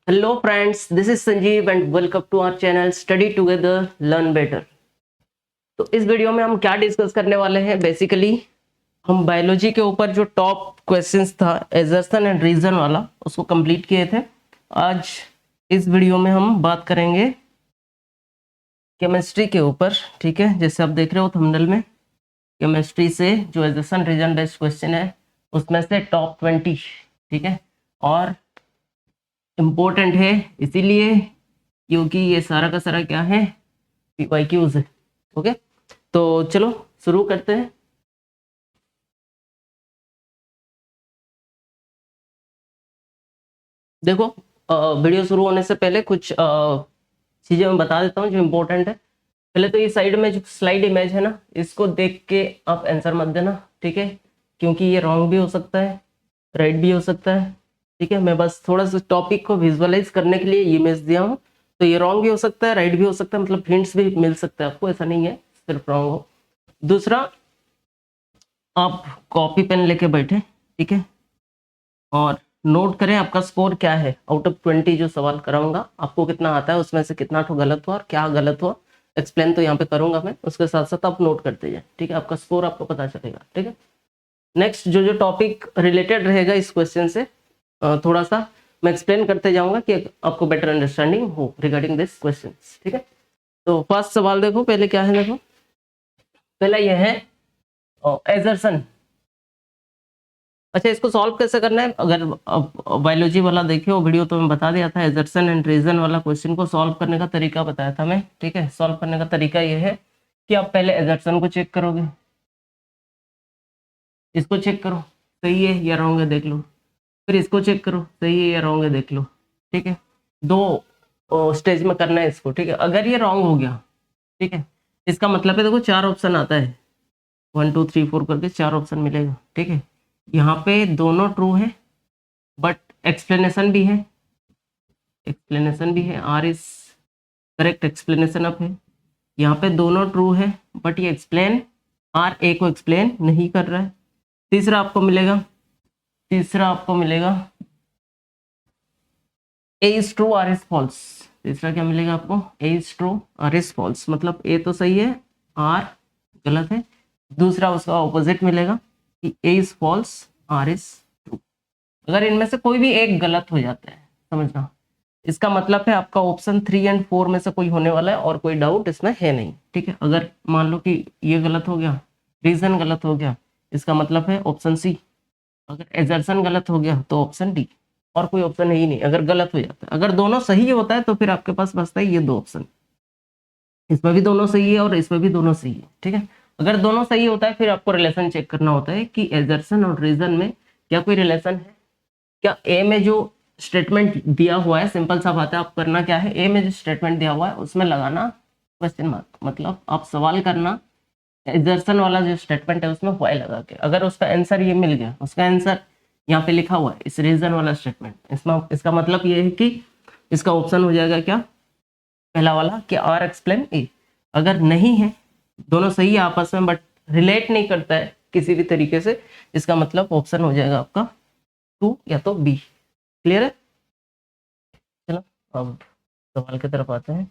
Hello friends, this is Sanjeev and welcome to our channel Study Together Learn Better। तो इस video में हम क्या डिस्कस करने वाले हैं। बेसिकली हम बायोलॉजी के ऊपर जो टॉप क्वेश्चंस था एजर्सन एंड रीजन वाला उसको कंप्लीट किए थे। आज इस वीडियो में हम बात करेंगे केमिस्ट्री के ऊपर। ठीक है, जैसे आप देख रहे हो थंबनेल में, केमिस्ट्री से जो एजर्सन रीजन बेस्ड क्वेश्चन है उसमें से टॉप 20। ठीक है, और इम्पोर्टेंट है इसीलिए क्योंकि ये सारा का सारा क्या है, PYQs है। ओके, तो चलो शुरू करते हैं। देखो, वीडियो शुरू होने से पहले कुछ चीजें मैं बता देता हूँ जो इम्पोर्टेंट है। पहले तो ये साइड में जो स्लाइड इमेज है ना, इसको देख के आप आंसर मत देना। ठीक है, क्योंकि ये रॉन्ग भी हो सकता है, राइट भी हो सकता है। ठीक है, मैं बस थोड़ा सा टॉपिक को विजुअलाइज करने के लिए ये इमेज दिया हूँ। तो ये रॉन्ग भी हो सकता है, राइट भी हो सकता है, मतलब हिंट्स भी मिल सकता है आपको, ऐसा नहीं है सिर्फ रॉन्ग हो। दूसरा, आप कॉपी पेन लेके बैठे, ठीक है, और नोट करें आपका स्कोर क्या है आउट ऑफ 20। जो सवाल कराऊंगा आपको कितना आता है, उसमें से कितना ठो गलत हुआ और क्या गलत हुआ एक्सप्लेन तो यहाँ पे करूंगा मैं, उसके साथ साथ आप नोट करते जाए। ठीक है, आपका स्कोर आपको पता चलेगा। ठीक है, नेक्स्ट जो जो टॉपिक रिलेटेड रहेगा इस क्वेश्चन से थोड़ा सा मैं एक्सप्लेन करते जाऊंगा कि आपको बेटर अंडरस्टैंडिंग हो रिगार्डिंग दिस क्वेश्चन। ठीक है, तो फर्स्ट सवाल देखो, पहले क्या है, देखो पहला यह है एजर्सन। अच्छा, इसको सॉल्व कैसे करना है, अगर बायोलॉजी वाला देखे वो वीडियो तो मैं बता दिया था। एजर्सन एंड रीजन वाला क्वेश्चन को सॉल्व करने का तरीका बताया था मैं। ठीक है, सॉल्व करने का तरीका ये है कि आप पहले एजर्सन को चेक करोगे, इसको चेक करो सही है या रॉन्ग है देख लो, फिर इसको चेक करो सही है या रॉन्ग है देख लो। ठीक है, दो स्टेज में करना है इसको। ठीक है, अगर ये रॉन्ग हो गया, ठीक है, इसका मतलब है देखो चार ऑप्शन आता है, 1 2 3 4 करके चार ऑप्शन मिलेगा। ठीक है, यहाँ पे दोनों ट्रू है बट एक्सप्लेनेशन भी है, R is correct explanation of है। यहाँ पे दोनों ट्रू है बट ये एक्सप्लेन आर ए को एक्सप्लेन नहीं कर रहा है। तीसरा आपको मिलेगा A is true R is false. तीसरा क्या मिलेगा आपको, A is true R is false, मतलब ए तो सही है आर गलत है। दूसरा उसका ऑपोजिट मिलेगा कि A is false R is true. अगर इनमें से कोई भी एक गलत हो जाता है, समझना, इसका मतलब है आपका ऑप्शन 3 एंड 4 में से कोई होने वाला है और कोई डाउट इसमें है नहीं। ठीक है, अगर मान लो कि ये गलत हो गया, रीजन गलत हो गया, इसका मतलब है ऑप्शन सी। अगर एजर्सन गलत हो गया तो ऑप्शन डी, और कोई ऑप्शन है ही नहीं अगर गलत हो जाता है। अगर दोनों सही होता है तो फिर आपके पास बचता है ये दो ऑप्शन, इसमें भी दोनों सही है और इसमें भी दोनों सही है। ठीक है, अगर दोनों सही होता है फिर आपको रिलेशन चेक करना होता है कि एजर्सन और रीजन में क्या कोई रिलेशन है। क्या ए में जो स्टेटमेंट दिया हुआ है, सिंपल सा बात है, आप करना क्या है, ए में जो स्टेटमेंट दिया हुआ है उसमें लगाना क्वेश्चन मार्क, मतलब आप सवाल करना एजर्सन वाला जो स्टेटमेंट है उसमें वाई लगा के। अगर उसका आंसर ये मिल गया, उसका आंसर यहाँ पे लिखा हुआ है इस रीजन वाला स्टेटमेंट, इसमें इसका मतलब ये है कि इसका ऑप्शन हो जाएगा क्या, पहला वाला कि आर एक्सप्लेन ए। अगर नहीं है, दोनों सही है आपस में बट रिलेट नहीं करता है किसी भी तरीके से, इसका मतलब ऑप्शन हो जाएगा आपका 2 या तो बी। क्लियर है, चलो अब सवाल की तरफ आते हैं।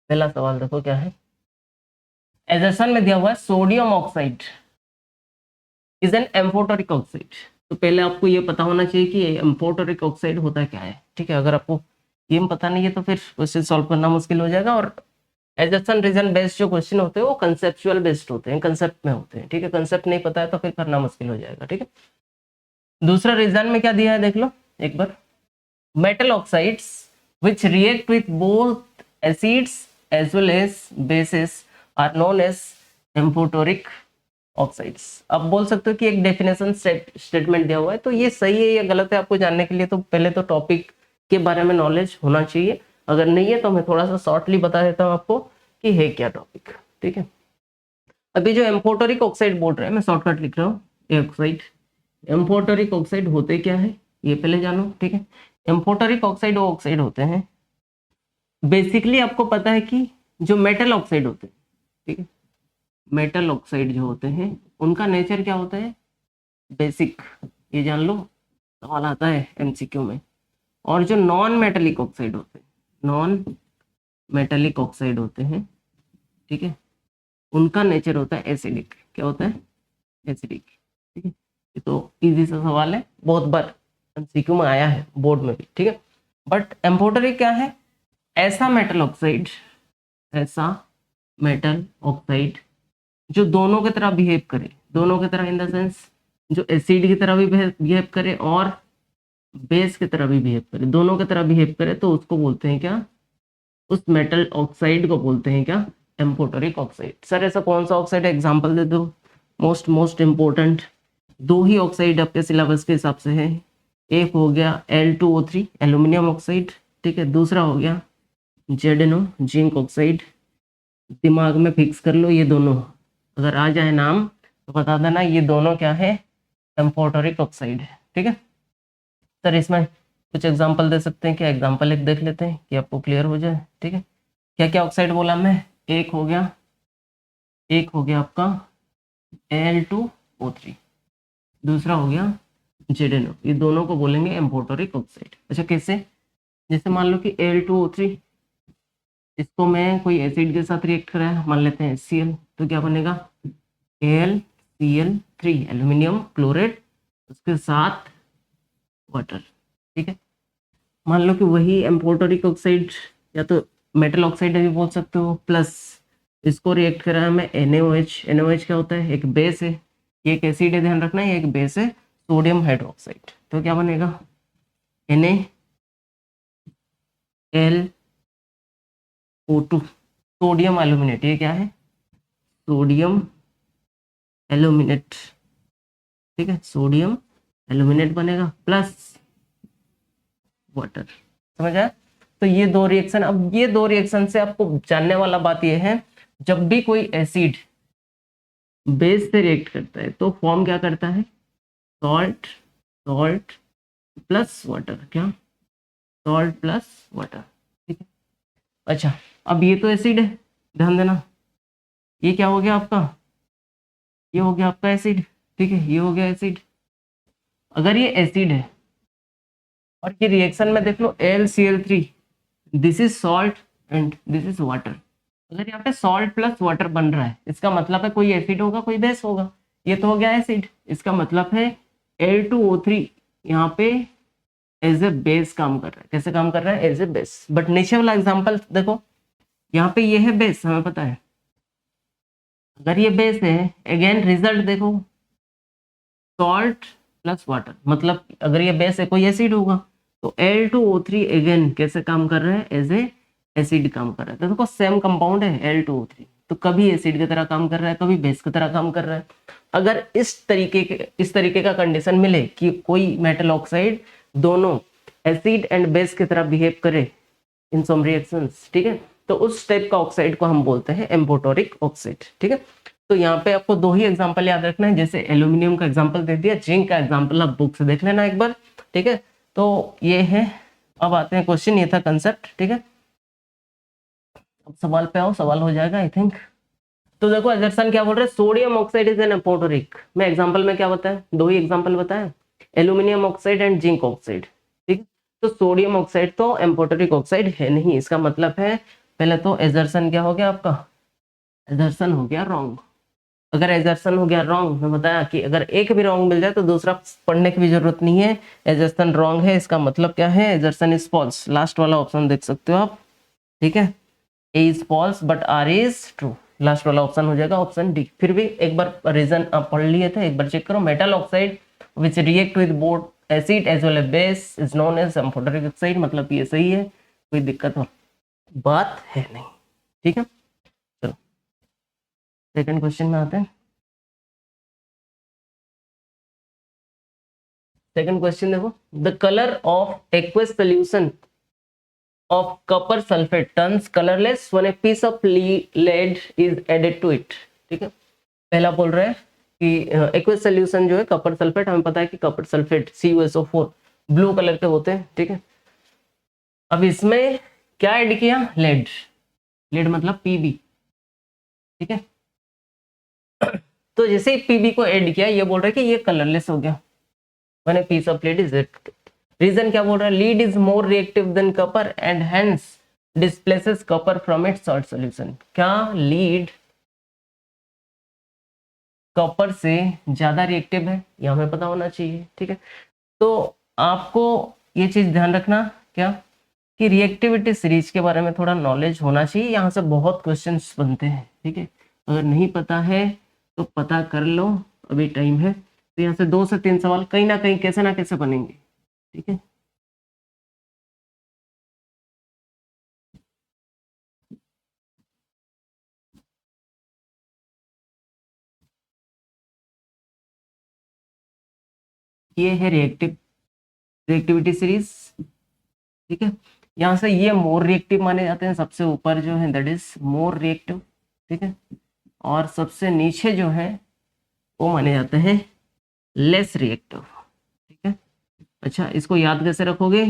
पहला सवाल देखो क्या है, एजर्सन में दिया हुआ है sodium oxide is an amphoteric oxide. तो पहले आपको ये पता होना चाहिए कि एम्फोटेरिक ऑक्साइड होता क्या है। ठीक है, अगर आपको ये पता नहीं है तो फिर क्वेश्चन सॉल्व करना मुश्किल हो जाएगा। और एजर्सन रीजन बेस्ड जो क्वेश्चन होते हैं वो कंसेप्चुअल बेस्ड होते हैं, कंसेप्ट में होते हैं। ठीक है, कंसेप्ट नहीं पता है तो फिर करना मुश्किल हो जाएगा। ठीक है, दूसरा रीजन में क्या दिया है देख लो एक बार, metal oxides which react with both acids as well as bases are known as amphoteric oxides। अब बोल सकते हो कि एक डेफिनेशन स्टेटमेंट दिया हुआ है, तो ये सही है या गलत है आपको जानने के लिए तो पहले तो टॉपिक के बारे में नॉलेज होना चाहिए। अगर नहीं है तो मैं थोड़ा सा शॉर्टली बता देता हूँ आपको कि है क्या टॉपिक। ठीक है, अभी जो एम्फोटेरिक ऑक्साइड बोल रहे हैं, मैं शॉर्टकट लिख रहा हूँ ऑक्साइड। एम्फोटेरिक ऑक्साइड होते क्या है ये पहले जानो। ठीक है, एम्फोटेरिक ऑक्साइड वो ऑक्साइड होते हैं, बेसिकली आपको पता है कि जो मेटल ऑक्साइड होते हैं, ठीक है, मेटल ऑक्साइड जो होते हैं उनका नेचर क्या होता है, बेसिक। ये जान लो, सवाल आता है MCQ में। और जो नॉन मेटेलिक ऑक्साइड होते हैं, नॉन मेटेलिक ऑक्साइड होते हैं, ठीक है, उनका नेचर होता है एसिडिक। क्या होता है? एसिडिक। ठीक है, ये तो इजी सा सवाल है, बहुत बार एमसीक्यू में आया है, बोर्ड में भी। ठीक है, बट एम्फोटेरिक क्या है? ऐसा मेटल ऑक्साइड, ऐसा मेटल ऑक्साइड जो दोनों की तरह बिहेव करे, दोनों की तरह इन द सेंस जो एसिड की तरह भी बिहेव करे और बेस की तरह भी बिहेव करे, दोनों की तरह बिहेव करे, तो उसको बोलते हैं क्या? उस मेटल ऑक्साइड को बोलते हैं क्या? Amphoteric oxide. सर ऐसा कौन सा ऑक्साइड है, एग्जांपल दे दो। मोस्ट इंपॉर्टेंट दो ही ऑक्साइड आपके सिलेबस के हिसाब से है। एक हो गया Al2O3 एल्यूमिनियम ऑक्साइड, ठीक है, दूसरा हो गया ZnO जिंक ऑक्साइड। दिमाग में फिक्स कर लो, ये दोनों अगर आ जाए नाम तो बता देना ये दोनों क्या है? एम्फोटेरिक ऑक्साइड है। ठीक है सर, इसमें कुछ एग्जांपल दे सकते हैं क्या? एग्जांपल एक देख लेते हैं कि आपको क्लियर हो जाए। ठीक है, क्या क्या ऑक्साइड बोला मैं? एक हो गया आपका Al2O3, दूसरा हो गया ZnO। ये दोनों को बोलेंगे एम्फोटेरिक ऑक्साइड। अच्छा कैसे? जैसे मान लो कि Al2O3, इसको मैं कोई एसिड के साथ रिएक्ट कराया, मान लेते हैं HCl, तो क्या बनेगा? AlCl3 एल्यूमिनियम क्लोराइड, उसके साथ वाटर। ठीक है, मान लो कि वही एम्फोटेरिक ऑक्साइड या तो मेटल ऑक्साइड भी बोल सकते हो, प्लस इसको रिएक्ट कराया मैं NaOH। NaOH क्या होता है? एक बेस है, ये एक एसिड है, ध्यान रखना, ये एक बेस है, सोडियम हाइड्रोक्साइड। तो क्या बनेगा? NaLO2, sodium aluminate. ये क्या है? Sodium aluminate. ठीक है, सोडियम एल्यूमिनेट बनेगा प्लस वाटर। समझ आया? तो ये दो रिएक्शन, अब ये दो रिएक्शन से आपको जानने वाला बात ये है, जब भी कोई एसिड बेस से रिएक्ट करता है तो फॉर्म क्या करता है? Salt, salt plus water. क्या? Salt plus water. ठीक है, अच्छा अब ये तो एसिड है, ध्यान देना, ये क्या हो गया आपका? ये हो गया आपका एसिड। ठीक है, ये हो गया एसिड। अगर ये एसिड है और ये रिएक्शन में देख लो LCl3, this is salt and this is water. अगर यहाँ पे सॉल्ट प्लस वाटर बन रहा है, इसका मतलब है कोई एसिड होगा, कोई बेस होगा। ये तो हो गया एसिड, इसका मतलब है Al2O3 यहाँ पे एज ए बेस काम कर रहा है। कैसे काम कर रहा है? As a base. बट नीचे वाला एग्जांपल देखो, यहाँ पे ये है बेस, हमें पता है। अगर ये बेस है, अगेन रिजल्ट देखो, सॉल्ट प्लस वाटर, मतलब अगर ये बेस है कोई एसिड होगा, तो Al2O3 अगेन कैसे काम कर रहा है? एज ए एसिड काम कर रहा है। तो देखो सेम कंपाउंड है Al2O3, तो कभी एसिड की तरह काम कर रहा है, कभी बेस की तरह काम कर रहा है। अगर इस तरीके का कंडीशन मिले कि कोई मेटल ऑक्साइड दोनों एसिड एंड बेस की तरह बिहेव करे इन सम रिएक्शंस, ठीक है, तो उस टाइप का ऑक्साइड को हम बोलते हैं एम्फोटेरिक ऑक्साइड। ठीक है, तो यहाँ पे आपको दो ही एग्जांपल याद रखना है, जैसे एल्यूमिनियम का एग्जांपल दे दिया, जिंक का एग्जांपल आप बुक से देख लेना एक बार। ठीक है, तो ये है। अब आते हैं क्वेश्चन, ये था कंसेप्ट। ठीक है, अब सवाल पे आओ, सवाल हो जाएगा आई थिंक। तो देखो एजर्सन क्या बोल रहे हैं? Sodium oxide is an amphoteric. मैं एग्जांपल में क्या बताया? दो ही एग्जांपल बताया, aluminium oxide and zinc oxide. ठीक, तो सोडियम ऑक्साइड तो एम्फोटेरिक ऑक्साइड है नहीं, इसका मतलब है पहले तो एजर्सन क्या हो गया आपका? एजर्सन हो गया रॉन्ग। अगर एजर्सन हो गया रॉन्ग, मैं बताया कि अगर एक भी रॉन्ग मिल जाए तो दूसरा पढ़ने की भी जरूरत नहीं है। एजर्सन रॉन्ग है, इसका मतलब क्या है? Assertion is false. लास्ट वाला ऑप्शन देख सकते हो आप। ठीक है, A is false but R is true. Last वाला ऑप्शन हो जाएगा ऑप्शन डी। फिर भी एक बार रीजन आप पढ़ लिए थे, एक बार चेक करो। Metal oxide which react with both acid as well as base is known as amphoteric oxide. मतलब ये सही है, कोई दिक्कत हो बात है नहीं। ठीक है, चलो सेकंड क्वेश्चन में आते हैं। सेकंड क्वेश्चन देखो, the colour of aqueous solution of copper sulfate turns colorless when a piece of lead is added to it। ठीक है, पहला बोल रहा है कि एक्वस सोल्यूशन जो है कॉपर सल्फेट, हमें पता है कि copper sulphate CuSO4 blue colour के होते हैं। ठीक है, अब इसमें क्या ऐड किया? लेड। लेड मतलब PB। ठीक है, तो जैसे PB को ऐड किया, ये बोल रहा है कि ये कलरलेस हो गया when a piece of lead is added। Reason क्या बोल रहा है, lead is more reactive than copper and hence displaces copper from its salt solution. क्या लीड कॉपर से ज्यादा रिएक्टिव है, ये हमें पता होना चाहिए, ठीक है। तो आपको ये चीज ध्यान रखना क्या, कि रिएक्टिविटी सीरीज के बारे में थोड़ा नॉलेज होना चाहिए, यहाँ से बहुत क्वेश्चंस बनते हैं, ठीक है। अगर नहीं पता है तो पता कर लो, अभी टाइम है। तो यहाँ से 2 से 3 सवाल कहीं ना कहीं कैसे ना कैसे बनेंगे, ठीक है। ये है रिएक्टिविटी सीरीज, ठीक है। यहाँ से ये मोर रिएक्टिव माने जाते हैं, सबसे ऊपर जो है दैट इज मोर रिएक्टिव, ठीक है। और सबसे नीचे जो है वो माने जाते हैं लेस रिएक्टिव, ठीक है। अच्छा, इसको याद कैसे रखोगे,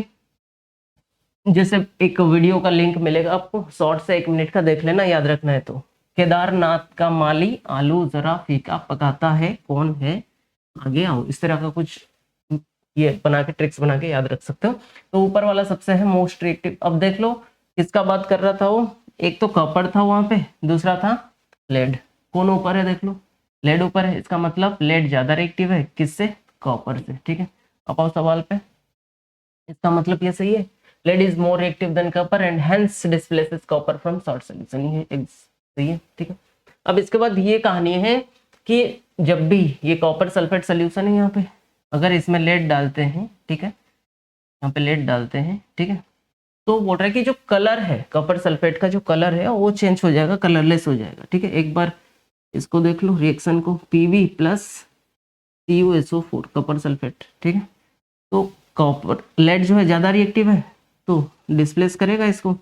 जैसे एक वीडियो का लिंक मिलेगा आपको, शॉर्ट से 1 मिनट का देख लेना, याद रखना है तो। केदारनाथ का माली आलू जरा फीका पकाता है, कौन है, आगे आओ, इस तरह का कुछ ये बना के ट्रिक्स बना के याद रख सकते हो। तो ऊपर वाला सबसे है मोस्ट रिएक्टिव। अब देख लो किसका बात कर रहा था वो, एक तो कॉपर था वहां पे, दूसरा था लेड। कौन ऊपर है देख लो, लेड ऊपर है, इसका मतलब लेड ज्यादा रिएक्टिव है किससे, कॉपर से, ठीक है। अब आओ सवाल पे, इसका मतलब ये सही है, lead is more reactive than copper and hence displaces copper from salt solution, ये सही है, ठीक है। अब इसके बाद ये कहानी है कि जब भी ये कॉपर सल्फेट सोल्यूशन है, यहाँ पे अगर इसमें लेड डालते हैं, ठीक है, यहाँ पे लेड डालते हैं, ठीक है, तो बोल रहा है कि जो कलर है कॉपर सल्फेट का, जो कलर है वो चेंज हो जाएगा, कलरलेस हो जाएगा, ठीक है। एक बार इसको देख लो रिएक्शन को, Pb plus CuSO4 copper sulphate, ठीक है। तो कॉपर लेड जो है ज्यादा रिएक्टिव है तो डिस्प्लेस करेगा इसको,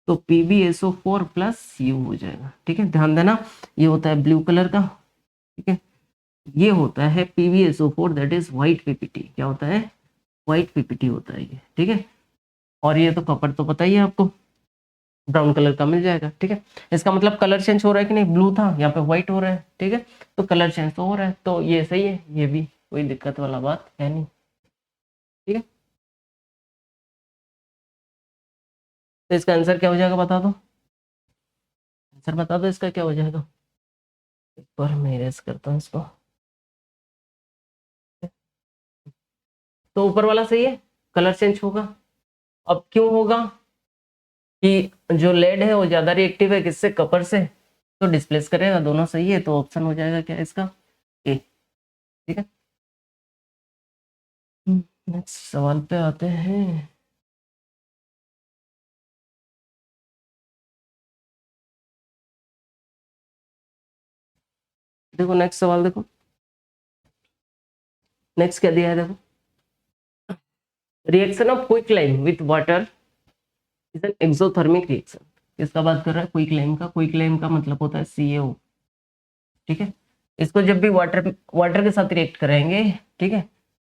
तो PbSO4 प्लस यू हो जाएगा, ठीक है। ध्यान देना ये होता है ब्लू कलर का, ठीक है। ये होता है PbSO4 that is white PPT, क्या होता है, व्हाइट पीपीटी होता है ये, ठीक है। और ये तो कॉपर तो पता ही है आपको, ब्राउन कलर का मिल जाएगा, ठीक है। इसका मतलब कलर चेंज हो रहा है कि नहीं, ब्लू था यहाँ पे व्हाइट हो रहा है, ठीक है। तो कलर चेंज तो हो रहा है, तो ये सही है, ये भी कोई दिक्कत वाला बात है नहीं, ठीक है। तो इसका आंसर क्या हो जाएगा बता दो, आंसर बता दो इसका क्या हो जाएगा। एक बार मैं इरेज करता हूँ इसको, तो ऊपर वाला सही है, कलर चेंज होगा। अब क्यों होगा, कि जो लेड है वो ज्यादा रिएक्टिव है किससे, कॉपर से, तो डिस्प्लेस करेगा, दोनों सही है, तो ऑप्शन हो जाएगा क्या इसका, ए, ठीक है। नेक्स्ट सवाल पे आते हैं। देखो नेक्स्ट सवाल देखो, नेक्स्ट क्या दिया है देखो, reaction of quicklime with water is an exothermic reaction. किसका बात कर रहा है, क्विकलाइम का। क्विकलाइम का मतलब होता है CaO, ठीक है। इसको जब भी वाटर वाटर के साथ रिएक्ट कराएंगे, ठीक है,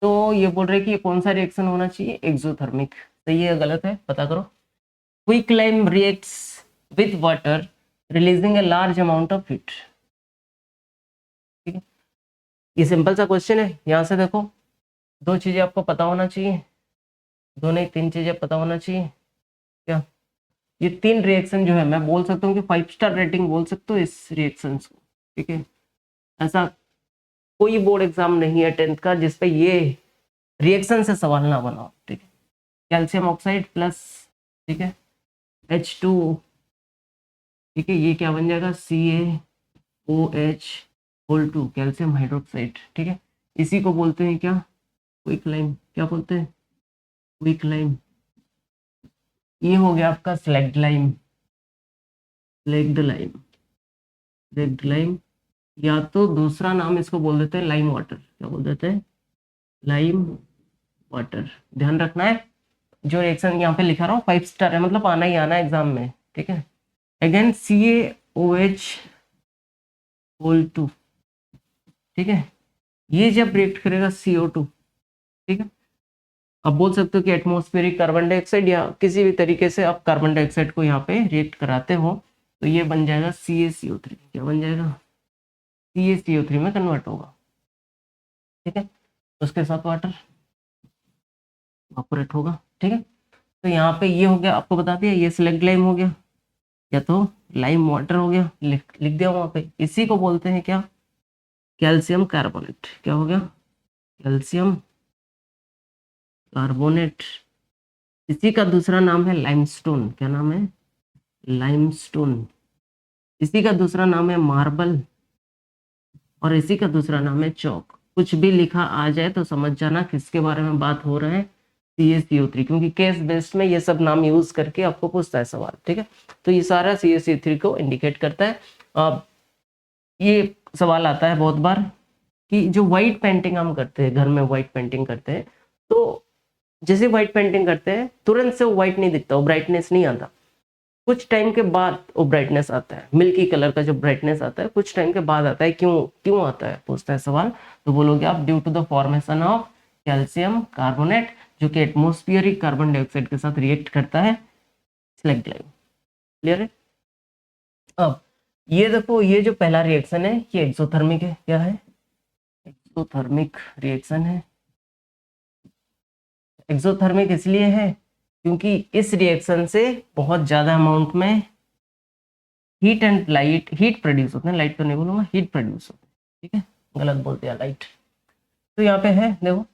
तो ये बोल रहे हैं कि ये कौन सा रिएक्शन होना चाहिए, एक्सोथर्मिक। सही है गलत है पता करो। Quicklime reacts with water releasing A large amount of heat, ठीक है। ये सिंपल सा क्वेश्चन है, यहाँ से देखो 2 चीजें आपको पता होना चाहिए, 2 नहीं 3 चीजें पता होना चाहिए क्या। ये 3 रिएक्शन जो है मैं बोल सकता हूँ कि 5 स्टार रेटिंग बोल सकते हो इस रिएक्शन को, ठीक है। ऐसा कोई बोर्ड एग्जाम नहीं है 10th का जिसपे ये रिएक्शन से सवाल ना बनाओ, ठीक है। कैल्शियम ऑक्साइड प्लस, ठीक है, H2, ठीक है, ये क्या बन जाएगा, CaOH2 कैल्शियम हाइड्रोक्साइड, ठीक है। इसी को बोलते हैं क्या, क्विकलाइम, क्या बोलते हैं, क्विकलाइम। ये हो गया आपका slagged lime, slagged lime, slagged lime, या तो दूसरा नाम इसको बोल देते हैं लाइम वाटर, क्या बोल देते हैं, लाइम वाटर। ध्यान रखना है जो रिएक्शन यहाँ पे लिखा रहा हूँ 5 स्टार है, मतलब आना ही आना है एग्जाम में, ठीक है। अगेन CaOH2, ठीक है, ये जब रिएक्ट करेगा CO2, ठीक है। अब बोल सकते हो कि एटमॉस्फेरिक कार्बन डाइऑक्साइड या किसी भी तरीके से आप कार्बन डाइऑक्साइड को यहाँ पे रिएक्ट कराते हो, तो ये बन जाएगा CaCO3, क्या बन जाएगा, CaCO3 में कन्वर्ट होगा, ठीक है। उसके साथ वाटर, इवापोरेट होगा। ठीक है, तो यहाँ पे ये हो गया, आपको बता दिया, ये स्लग लाइम हो गया या तो लाइम वाटर हो गया, लिख दिया वहां पे। इसी को बोलते हैं क्या, कैल्शियम कार्बोनेट। क्या हो गया, कैल्शियम कार्बोनेट। इसी का दूसरा नाम है लाइमस्टोन। क्या नाम है, लाइमस्टोन। इसी का दूसरा नाम है मार्बल, और इसी का दूसरा नाम है चौक। कुछ भी लिखा आ जाए तो समझ जाना किसके बारे में बात हो रहा है, CaCO3, क्योंकि केस बेस्ड में ये सब नाम यूज करके आपको पूछता है सवाल। ठीक है, तो ये सारा CaCO3 को इंडिकेट करता है। अब ये सवाल आता है बहुत बार कि जो व्हाइट पेंटिंग हम करते हैं, घर में व्हाइट पेंटिंग करते हैं, तो जैसे व्हाइट पेंटिंग करते हैं तुरंत से वो व्हाइट नहीं दिखता, वो ब्राइटनेस नहीं आता, कुछ टाइम के बाद वो ब्राइटनेस आता है। मिल्की कलर का जो ब्राइटनेस आता है कुछ टाइम के बाद आता है। क्यों क्यों आता है, पूछता है सवाल, तो बोलोगे आप due to the formation of calcium carbonate, जो कि एटमोस्फियरिक कार्बन डाइऑक्साइड के साथ रिएक्ट करता है, स्लग लाइम। क्लियर है। अब ये देखो, ये जो पहला रिएक्शन है ये एक्सोथर्मिक है। क्या है, एक्सोथर्मिक रिएक्शन है। एक्सोथर्मिक इसलिए है क्योंकि इस रिएक्शन से बहुत ज्यादा अमाउंट में heat and light, heat produce होते हैं, लाइट तो नहीं बोलूंगा, हीट प्रोड्यूस होते हैं। ठीक है, गलत बोल दिया लाइट। तो यहाँ पे है देखो,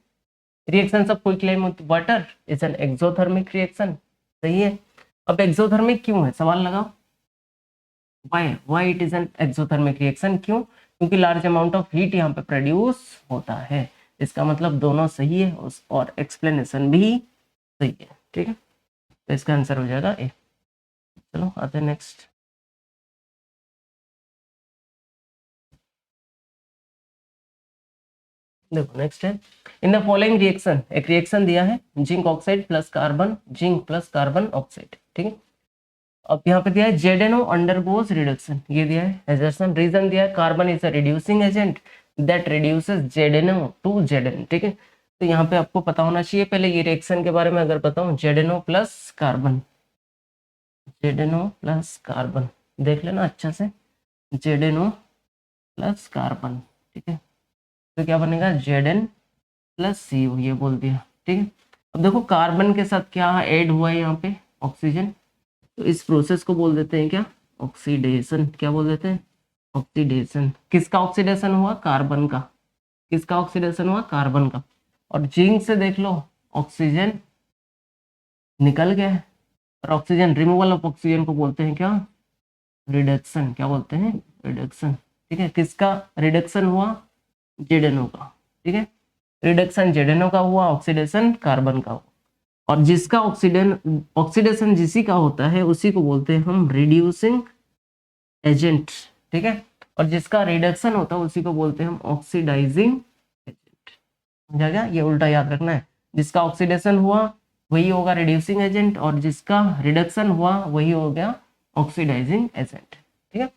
reaction of quicklime with water is an exothermic reaction. सही है। अब एक्सोथर्मिक क्यों है, सवाल लगाओ, why it is an exothermic reaction, क्यों, क्योंकि लार्ज अमाउंट ऑफ हीट यहाँ पे प्रोड्यूस होता है। इसका मतलब दोनों सही है और एक्सप्लेनेशन भी सही है। ठीक है, तो इसका आंसर हो जाएगा ए। चलो आते हैं नेक्स्ट। देखो नेक्स्ट है, इन द फॉलोइंग रिएक्शन, एक रिएक्शन दिया है zinc oxide plus carbon, zinc plus carbon oxide. ठीक है, अब यहाँ पे दिया है ZNO अंडरगोज रिडक्शन, ये दिया है एजर्शन, रीजन दिया है carbon is a reducing agent that reduces ZNO to Zn। ठीक है, तो यहाँ पे आपको पता होना चाहिए, पहले ये रिएक्शन के बारे में अगर बताऊं, ZNO plus carbon, ZNO plus carbon देख लेना अच्छा से, ZNO प्लस कार्बन। ठीक है, तो क्या बनेगा, Zn प्लस CO, ये बोल दिया। ठीक है, अब देखो कार्बन के साथ क्या ऐड हुआ है यहाँ पे, ऑक्सीजन, तो इस प्रोसेस को बोल देते हैं क्या, ऑक्सीडेशन। क्या बोल देते हैं, ऑक्सीडेशन। किसका ऑक्सीडेशन हुआ, कार्बन का। किसका ऑक्सीडेशन हुआ, कार्बन का। और जिंक से देख लो, ऑक्सीजन निकल गया है, और ऑक्सीजन, रिमूवल ऑफ ऑक्सीजन को बोलते हैं क्या, रिडक्शन। क्या बोलते हैं, रिडक्शन। ठीक है, किसका रिडक्शन हुआ, ZNO का। ठीक है, रिडक्शन ZNO का हुआ, ऑक्सीडेशन कार्बन का हुआ। और जिसका ऑक्सीडेशन जिसी का होता है उसी को बोलते हैं हम रिड्यूसिंग एजेंट। ठीक है, और जिसका रिडक्शन होता है उसी को बोलते हैं हम ऑक्सीडाइजिंग एजेंट। समझा गया, ये उल्टा याद रखना है, जिसका ऑक्सीडेशन हुआ वही होगा रिड्यूसिंग एजेंट, और जिसका रिडक्शन हुआ वही हो गया ऑक्सीडाइजिंग एजेंट। ठीक है,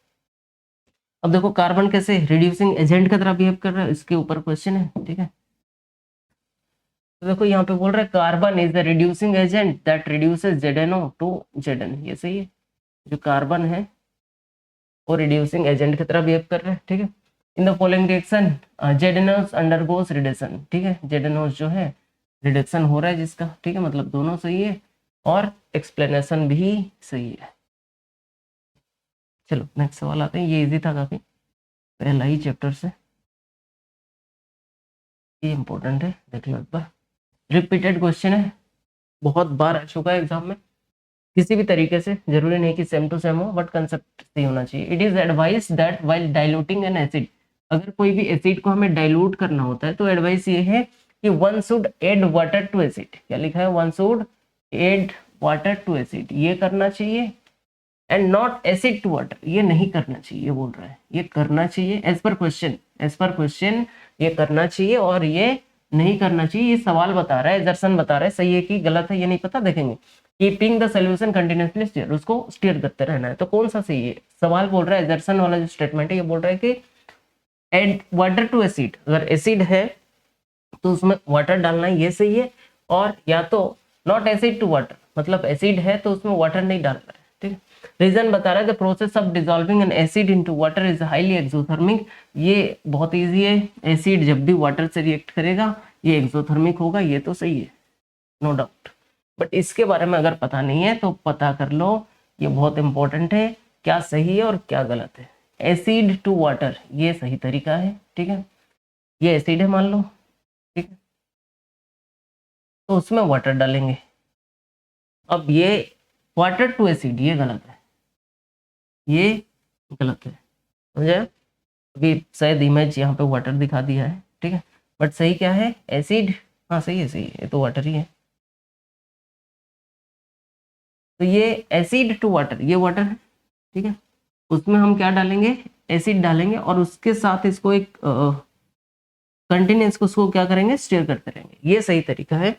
अब देखो कार्बन कैसे रिड्यूसिंग एजेंट की तरह बिहेव कर रहा है, इसके ऊपर क्वेश्चन है। ठीक है, तो देखो यहाँ पे बोल रहा है carbon is the reducing agent that reduces ZNO to Zn। ये सही है, जो कार्बन है वो रिड्यूसिंग एजेंट की तरह बिहेव कर रहा है। ठीक है, in the following reaction ZNO undergoes reduction. ठीक है, ZNO जो है रिडक्शन हो रहा है जिसका। ठीक है, मतलब दोनों सही है और एक्सप्लेनेशन भी सही है। चलो नेक्स्ट सवाल आते हैं, ये इजी था काफी, पहला ही चैप्टर से, ये इंपॉर्टेंट है, देख लो एक बार। रिपीटेड क्वेश्चन है, बहुत बार आ चुका है एग्जाम में, किसी भी तरीके से, जरूरी नहीं कि सेम टू सेम हो, बट कंसेप्ट सही होना चाहिए। It is advice that while diluting N acid, अगर कोई भी एसिड को हमें डाइल्यूट करना होता है तो एडवाइस ये है कि one should add water to acid. क्या लिखा है, one should add water to acid, ये करना चाहिए, and not acid to water, ये नहीं करना चाहिए, ये बोल रहा है, ये करना चाहिए as per question, as per question ये करना चाहिए और ये नहीं करना चाहिए। ये सवाल बता रहा है, दर्शन बता रहा है, सही है कि गलत है ये नहीं पता, देखेंगे। Keeping the solution continuously stir, उसको स्टीयर करते रहना है, तो कौन सा सही है, सवाल बोल रहा है, दर्शन वाला जो स्टेटमेंट है ये बोल रहा है कि एड वाटर टू एसिड, अगर एसिड है तो उसमें वाटर डालना है, ये सही है, और या तो नॉट एसिड टू वाटर, मतलब एसिड है तो उसमें वाटर नहीं डाल रहा है। ठीक है, रीजन बता रहा है the process of dissolving N acid into water is highly exothermic, ये बहुत इजी है, एसिड जब भी वाटर से रिएक्ट करेगा ये एक्सोथर्मिक होगा, ये तो सही है। No doubt. बट इसके बारे में अगर पता नहीं है तो पता कर लो, ये बहुत इंपॉर्टेंट है, क्या सही है और क्या गलत है। एसिड टू वाटर ये सही तरीका है, ठीक है, ये एसिड है मान लो, ठीक है, तो उसमें वाटर डालेंगे। अब ये वाटर टू एसिड ये गलत है, ये गलत है, समझे। अभी शायद इमेज यहाँ पे वाटर दिखा दिया है, ठीक है, बट सही क्या है, एसिड। हाँ सही है, सही है, ये तो वाटर ही है। तो ये एसिड टू वाटर ये वाटर है, ठीक है, उसमें हम क्या डालेंगे, एसिड डालेंगे और उसके साथ इसको एक कंटिन्यूस को उसको क्या करेंगे, स्टीयर करते रहेंगे, ये सही तरीका है।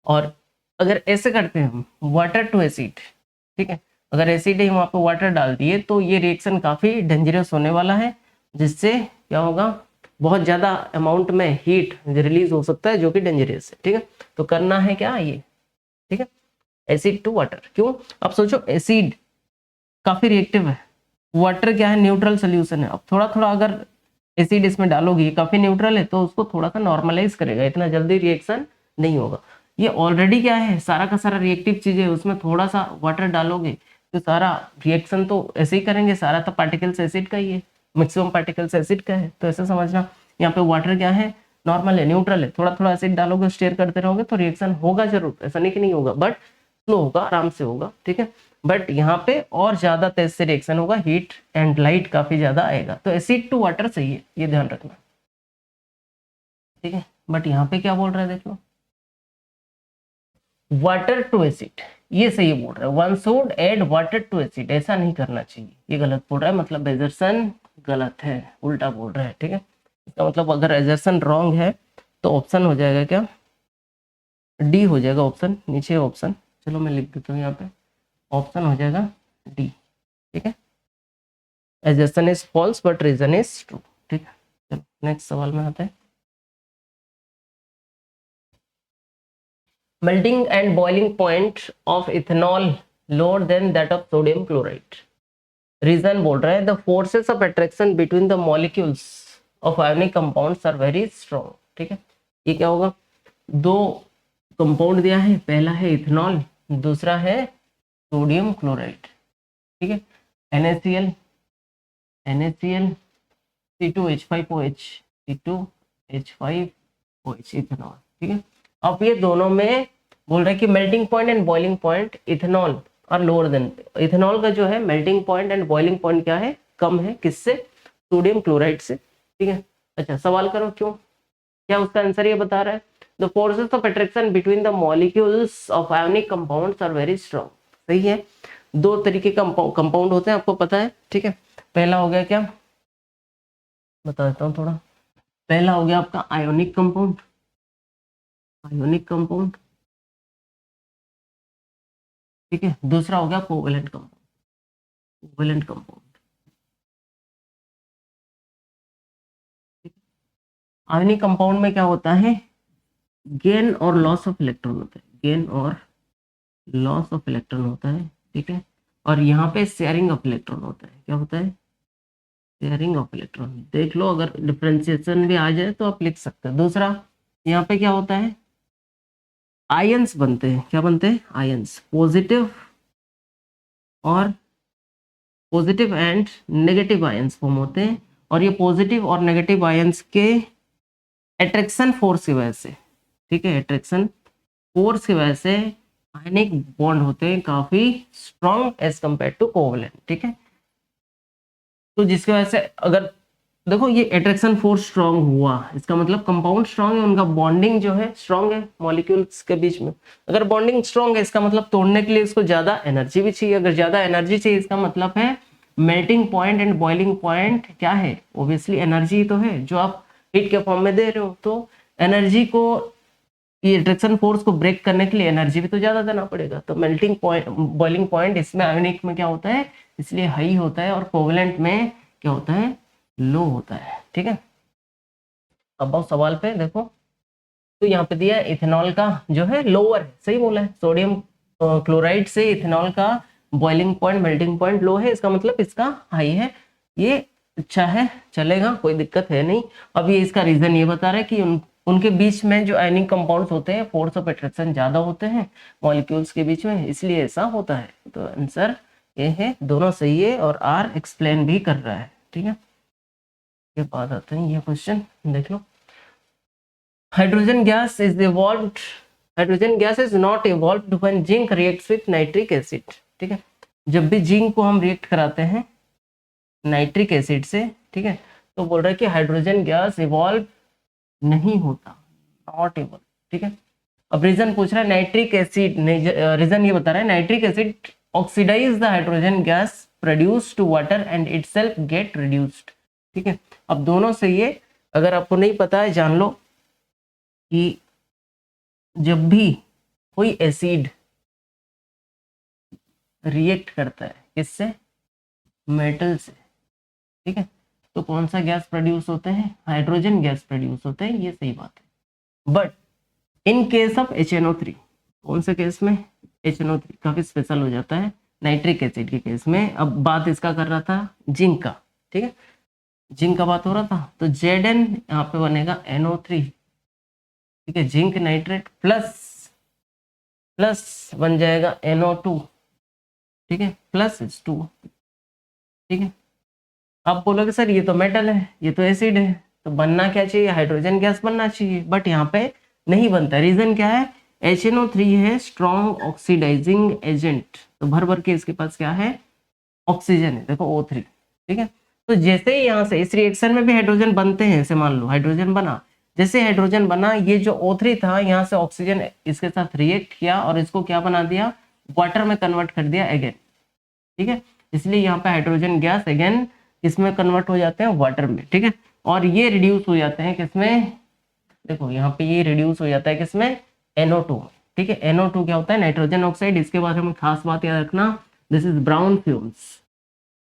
और अगर ऐसे करते हैं हम वाटर टू एसिड, ठीक है, अगर एसिड ही वहाँ पे वाटर डाल दिए तो ये रिएक्शन काफ़ी डेंजरस होने वाला है, जिससे क्या होगा, बहुत ज़्यादा अमाउंट में हीट रिलीज हो सकता है जो कि डेंजरस है, ठीक है। तो करना है क्या ये, ठीक है, एसिड टू वाटर। क्यों, अब सोचो एसिड काफ़ी रिएक्टिव है, वाटर क्या है, न्यूट्रल सोल्यूशन है। अब थोड़ा थोड़ा अगर एसिड इसमें डालोगे, काफ़ी न्यूट्रल है, तो उसको थोड़ा सा नॉर्मलाइज करेगा, इतना जल्दी रिएक्शन नहीं होगा। ये ऑलरेडी क्या है, सारा का सारा रिएक्टिव चीज़ है, उसमें थोड़ा सा वाटर डालोगे तो सारा रिएक्शन तो ऐसे ही करेंगे, सारा तो पार्टिकल्स एसिड का ही है, मैक्सिमम पार्टिकल्स एसिड का है। तो ऐसे समझना, यहाँ पे वाटर क्या है, नॉर्मल है, न्यूट्रल है, थोड़ा थोड़ा एसिड डालोगे, स्टेयर करते रहोगे तो रिएक्शन होगा जरूर, ऐसा नहीं कि नहीं होगा, बट स्लो होगा, आराम से होगा, ठीक है। बट यहाँ पे और ज्यादा तेज से रिएक्शन होगा, हीट एंड लाइट काफी ज्यादा आएगा। तो एसिड टू वाटर सही है, ये ध्यान रखना, ठीक है। बट यहाँ पे क्या बोल रहा है, देख लो, वाटर टू एसिड ये सही बोल रहा है, one should add water to acid, ऐसा नहीं करना चाहिए, ये गलत बोल रहा है, मतलब एजर्सन गलत है, उल्टा बोल रहा है, ठीक है। इसका मतलब अगर एजर्सन रॉन्ग है तो ऑप्शन हो जाएगा क्या, डी हो जाएगा ऑप्शन, नीचे ऑप्शन, चलो मैं लिख देता हूँ यहाँ पे, ऑप्शन हो जाएगा डी, ठीक है। Assertion is false but reason is true, ठीक है। चलो नेक्स्ट सवाल में आते हैं। Melting and boiling point of ethanol lower than that of sodium chloride, reason बोल रहा है the forces of attraction between the molecules of ionic compounds are very strong, ठीक है। ये क्या होगा, दो कंपाउंड दिया है, पहला है इथेनॉल, दूसरा है सोडियम क्लोराइड, ठीक है, NaCl NaCl C2H5OH C2H5OH ethanol, ठीक है। अब ये दोनों में बोल रहा है कि melting point and boiling point ethanol और लोअर देन, इथेनॉल का जो है melting point and boiling point क्या है, कम है, किससे, सोडियम क्लोराइड से, ठीक है। अच्छा सवाल करो क्यों, क्या उसका आंसर ये बता रहा है, the forces of attraction between the molecules of ionic compounds are very strong, सही है। दो तरीके का कंपाउंड होते हैं, आपको पता है, ठीक है। पहला हो गया क्या, बता देता हूँ थोड़ा, पहला हो गया आपका आयोनिक कंपाउंड, आयोनिक कंपाउंड, ठीक है। दूसरा हो गया covalent compound, covalent compound, ionic compound में क्या होता है, गेन और लॉस ऑफ इलेक्ट्रॉन होता है, गेन और लॉस ऑफ इलेक्ट्रॉन होता है, ठीक है। और यहाँ पे शेयरिंग ऑफ इलेक्ट्रॉन होता है, क्या होता है, शेयरिंग ऑफ इलेक्ट्रॉन, देख लो, अगर डिफरेंशिएशन भी आ जाए तो आप लिख सकते हैं। दूसरा यहाँ पे क्या होता है, आयंस बनते हैं, क्या बनते हैं, आयंस, पॉजिटिव और positive and negative ions form होते हैं, और ये पॉजिटिव और नेगेटिव आयंस के अट्रैक्शन फोर्स की वजह से, ठीक है, अट्रैक्शन फोर्स की वजह से आयनिक बॉन्ड होते हैं काफी strong as compared to covalent, ठीक है। तो जिसकी वजह से अगर देखो ये अट्रैक्शन फोर्स स्ट्रॉन्ग हुआ, इसका मतलब कंपाउंड स्ट्रॉन्ग है, उनका बॉन्डिंग जो है स्ट्रॉन्ग है मॉलिक्यूल्स के बीच में। अगर बॉन्डिंग स्ट्रॉन्ग है इसका मतलब तोड़ने के लिए इसको ज्यादा एनर्जी भी चाहिए, अगर ज्यादा एनर्जी चाहिए इसका मतलब है melting point and boiling point क्या है, ऑब्वियसली एनर्जी तो है जो आप हीट के फॉर्म में दे रहे हो, तो एनर्जी को, ये अट्रैक्शन फोर्स को ब्रेक करने के लिए एनर्जी भी तो ज्यादा देना पड़ेगा। तो मेल्टिंग पॉइंट बॉइलिंग पॉइंट इसमें आयोनिक में क्या होता है, इसलिए हाई होता है, और कोवेलेंट में क्या होता है, लो होता है, ठीक है। अब आओ सवाल पे देखो, तो यहाँ पे दिया इथेनॉल का जो है लोअर है, सही बोला है, सोडियम क्लोराइड से इथेनॉल का बॉइलिंग पॉइंट मेल्टिंग पॉइंट लो है, इसका मतलब इसका हाई है, ये अच्छा है, चलेगा, कोई दिक्कत है नहीं। अब ये इसका रीजन ये बता रहा है कि उनके बीच में जो आयनिक कंपाउंड्स होते हैं फोर्स ऑफ अट्रैक्शन ज्यादा होते हैं मॉलिक्यूल्स के बीच में, इसलिए ऐसा होता है। तो आंसर ये है, दोनों सही है और आर एक्सप्लेन भी कर रहा है। ठीक है, के बाद आते हैं ये क्वेश्चन, देख लो। Hydrogen gas is evolved, hydrogen gas is not evolved when zinc reacts with nitric acid. ठीक है, जब भी जिंक को हम रिएक्ट कराते हैं नाइट्रिक एसिड से, ठीक है, तो बोल रहा है कि हाइड्रोजन गैस इवॉल्व नहीं होता, नॉट इवॉल्व। ठीक है, अब रीजन पूछ रहा है नाइट्रिक एसिड, रीजन ये बता रहा है nitric acid oxidise the hydrogen gas produce to water and itself get reduced. ठीक है, अब दोनों से ये, अगर आपको नहीं पता है जान लो कि जब भी कोई एसिड रिएक्ट करता है किससे, मेटल से, ठीक है, तो कौन सा गैस प्रोड्यूस होते हैं, हाइड्रोजन गैस प्रोड्यूस होते हैं, ये सही बात है। But in case of HNO3, कौन से केस में, HNO3 काफी स्पेशल हो जाता है नाइट्रिक एसिड के केस में। अब बात इसका कर रहा था जिंक का, ठीक है, जिंक का बात हो रहा था, तो Zn यहाँ पे बनेगा NO3, ठीक है, जिंक नाइट्रेट प्लस प्लस बन जाएगा NO2, ठीक है, प्लस H2। ठीक है, आप बोलोगे सर ये तो मेटल है, ये तो एसिड है, तो बनना क्या चाहिए, हाइड्रोजन गैस बनना चाहिए, बट यहाँ पे नहीं बनता। रीजन क्या है, HNO3 है स्ट्रॉन्ग ऑक्सीडाइजिंग एजेंट, तो भर भर के इसके पास क्या है, ऑक्सीजन है, देखो O3। ठीक है, तो जैसे ही यहाँ से इस रिएक्शन में भी हाइड्रोजन बनते हैं, ऐसे मान लो हाइड्रोजन बना, जैसे हाइड्रोजन बना, ये जो O3 था यहाँ से ऑक्सीजन इसके साथ रिएक्ट किया और इसको क्या बना दिया, वाटर में कन्वर्ट कर दिया अगेन। ठीक है, इसलिए यहाँ पे हाइड्रोजन गैस अगेन किसमें कन्वर्ट हो जाते हैं, वाटर में। ठीक है, और ये रिड्यूस हो जाते हैं किसमें, देखो यहाँ पे ये रिड्यूस हो जाता है किसमें, NO2। ठीक है, NO2 क्या होता है, नाइट्रोजन ऑक्साइड। इसके बारे में खास बात याद रखना, दिस इज ब्राउन फ्यूम्स।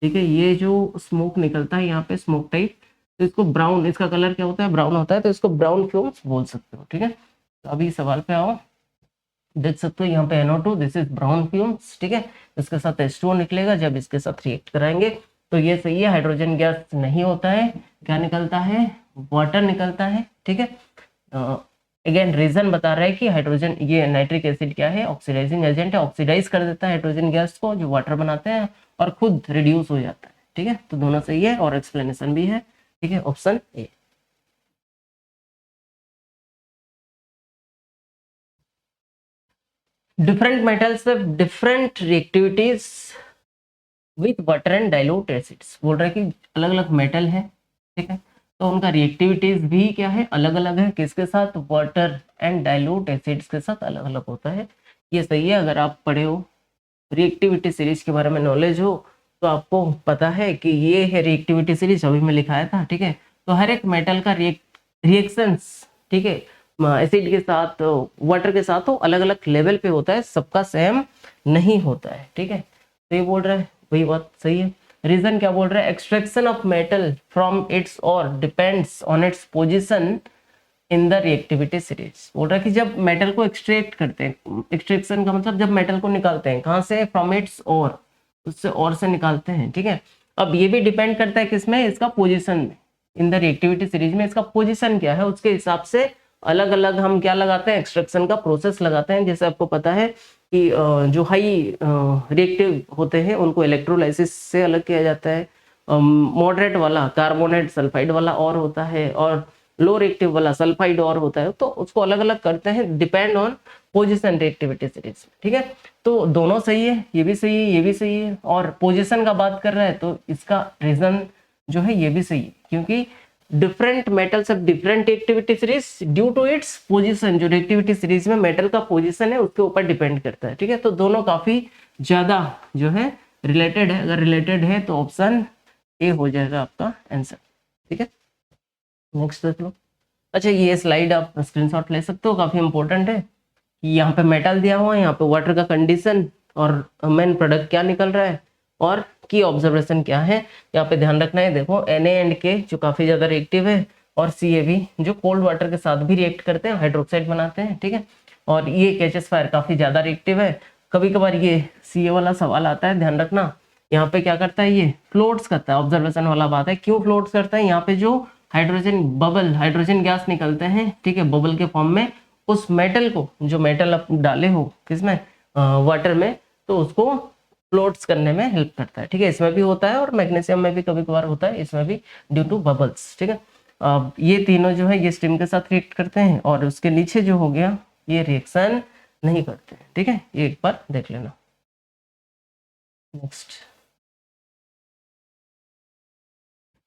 ठीक है, ये जो स्मोक निकलता है यहाँ पे स्मोक टाइप, तो इसको ब्राउन, इसका कलर क्या होता है, ब्राउन होता है, तो इसको ब्राउन फ्यूम्स बोल सकते हो। ठीक है, तो अभी सवाल पे आओ, देख सकते हो यहाँ पे NO2, this is brown fumes. ठीक है, इसके साथ H2O निकलेगा, जब इसके साथ रिएक्ट कराएंगे तो ये सही है, हाइड्रोजन गैस नहीं होता है, क्या निकलता है, वाटर निकलता है। ठीक है, अगेन रीजन बता रहा है कि हाइड्रोजन, ये नाइट्रिक एसिड क्या है, ऑक्सीडाइजिंग एजेंट है, ऑक्सीडाइज कर देता है हाइड्रोजन गैस को जो वाटर बनाते हैं और खुद रिड्यूस हो जाता है। ठीक है, तो दोनों सही है और एक्सप्लेनेशन भी है। ठीक है, option A. Different metals have different reactivities with water and dilute acids. बोल रहा है कि अलग अलग मेटल है, ठीक है, तो उनका रिएक्टिविटीज भी क्या है, अलग अलग है, किसके साथ, वाटर एंड डाइल्यूट एसिड्स के साथ अलग अलग होता है। ये सही है, अगर आप पढ़े हो, रिएक्टिविटी सीरीज के बारे में नॉलेज हो, तो आपको पता है कि ये है रिएक्टिविटी सीरीज, अभी मैं लिखाया था। ठीक है, तो हर एक मेटल का रिएक्शंस, ठीक है, एसिड के साथ, वाटर के साथ, हो अलग अलग लेवल पे होता है, सबका सेम नहीं होता है। ठीक है, तो ये बोल रहा है, वही बात सही है। रीजन क्या बोल रहा है, extraction of metal from its ore depends on its position in the reactivity series. बोल रहा है कि जब मेटल को एक्सट्रैक्ट करते हैं, एक्सट्रैक्शन का मतलब जब मेटल को निकालते हैं, कहाँ से, फ्रॉम इट्स और, उससे और से निकालते हैं। ठीक है, अब ये भी डिपेंड करता है किसमें, इसका पोजीशन में, इन द रिएक्टिविटी सीरीज में इसका पोजीशन क्या है, उसके हिसाब से अलग अलग हम क्या लगाते हैं, एक्सट्रैक्शन का प्रोसेस लगाते हैं। जैसे आपको पता है कि जो हाई रिएक्टिव होते हैं उनको इलेक्ट्रोलाइसिस से अलग किया जाता है, मॉडरेट वाला कार्बोनेट सल्फाइड वाला और होता है, और लो रिएक्टिव वाला सल्फाइड और होता है, तो उसको अलग अलग करते हैं depend on position reactivity series. ठीक है, तो दोनों सही है, ये भी सही है, ये भी सही है, और पोजीशन का बात कर रहा है तो इसका रीजन जो है ये भी सही है, क्योंकि different metals of different reactivity series due to its position. जो रिएक्टिविटी सीरीज में मेटल का पोजीशन है उसके ऊपर डिपेंड करता है। ठीक है, तो दोनों काफी ज्यादा जो है रिलेटेड है, अगर रिलेटेड है तो ऑप्शन ए हो जाएगा आपका आंसर। ठीक है, नेक्स्ट देख लो। अच्छा, ये स्लाइड आप स्क्रीनशॉट ले सकते हो, काफी इंपॉर्टेंट है। यहाँ पे मेटल दिया हुआ है, यहाँ पे वाटर का कंडीशन और मेन प्रोडक्ट क्या निकल रहा है और की ऑब्जर्वेशन क्या है, यहाँ पे ध्यान रखना है। देखो Na एंड K जो काफी ज्यादा रिएक्टिव है, और Ca भी जो कोल्ड वाटर के साथ भी रिएक्ट करते हैं, हाइड्रोक्साइड बनाते हैं। ठीक है, और ये कैचेस फायर काफी ज्यादा रिएक्टिव है। कभी कभार ये Ca वाला सवाल आता है, ध्यान रखना। यहाँ पे क्या करता है, ये फ्लोट्स करता है, ऑब्जर्वेशन वाला बात है। क्यों फ्लोट्स करता है, यहाँ पे जो हाइड्रोजन बबल, हाइड्रोजन गैस निकलते हैं, ठीक है, बबल के फॉर्म में। उस मेटल को, जो मेटल आप डाले हो किसमें, वाटर में, तो उसको फ्लोट्स करने में हेल्प करता है, ठीक है। इसमें भी होता है और मैग्नीशियम में भी कभी कभार होता है, इसमें भी ड्यू टू बबल्स, ठीक है। अब ये तीनों जो है ये स्टीम के साथ रिएक्ट करते हैं, और उसके नीचे जो हो गया ये रिएक्शन नहीं करते हैं, ठीक है। ये एक बार देख लेना। नेक्स्ट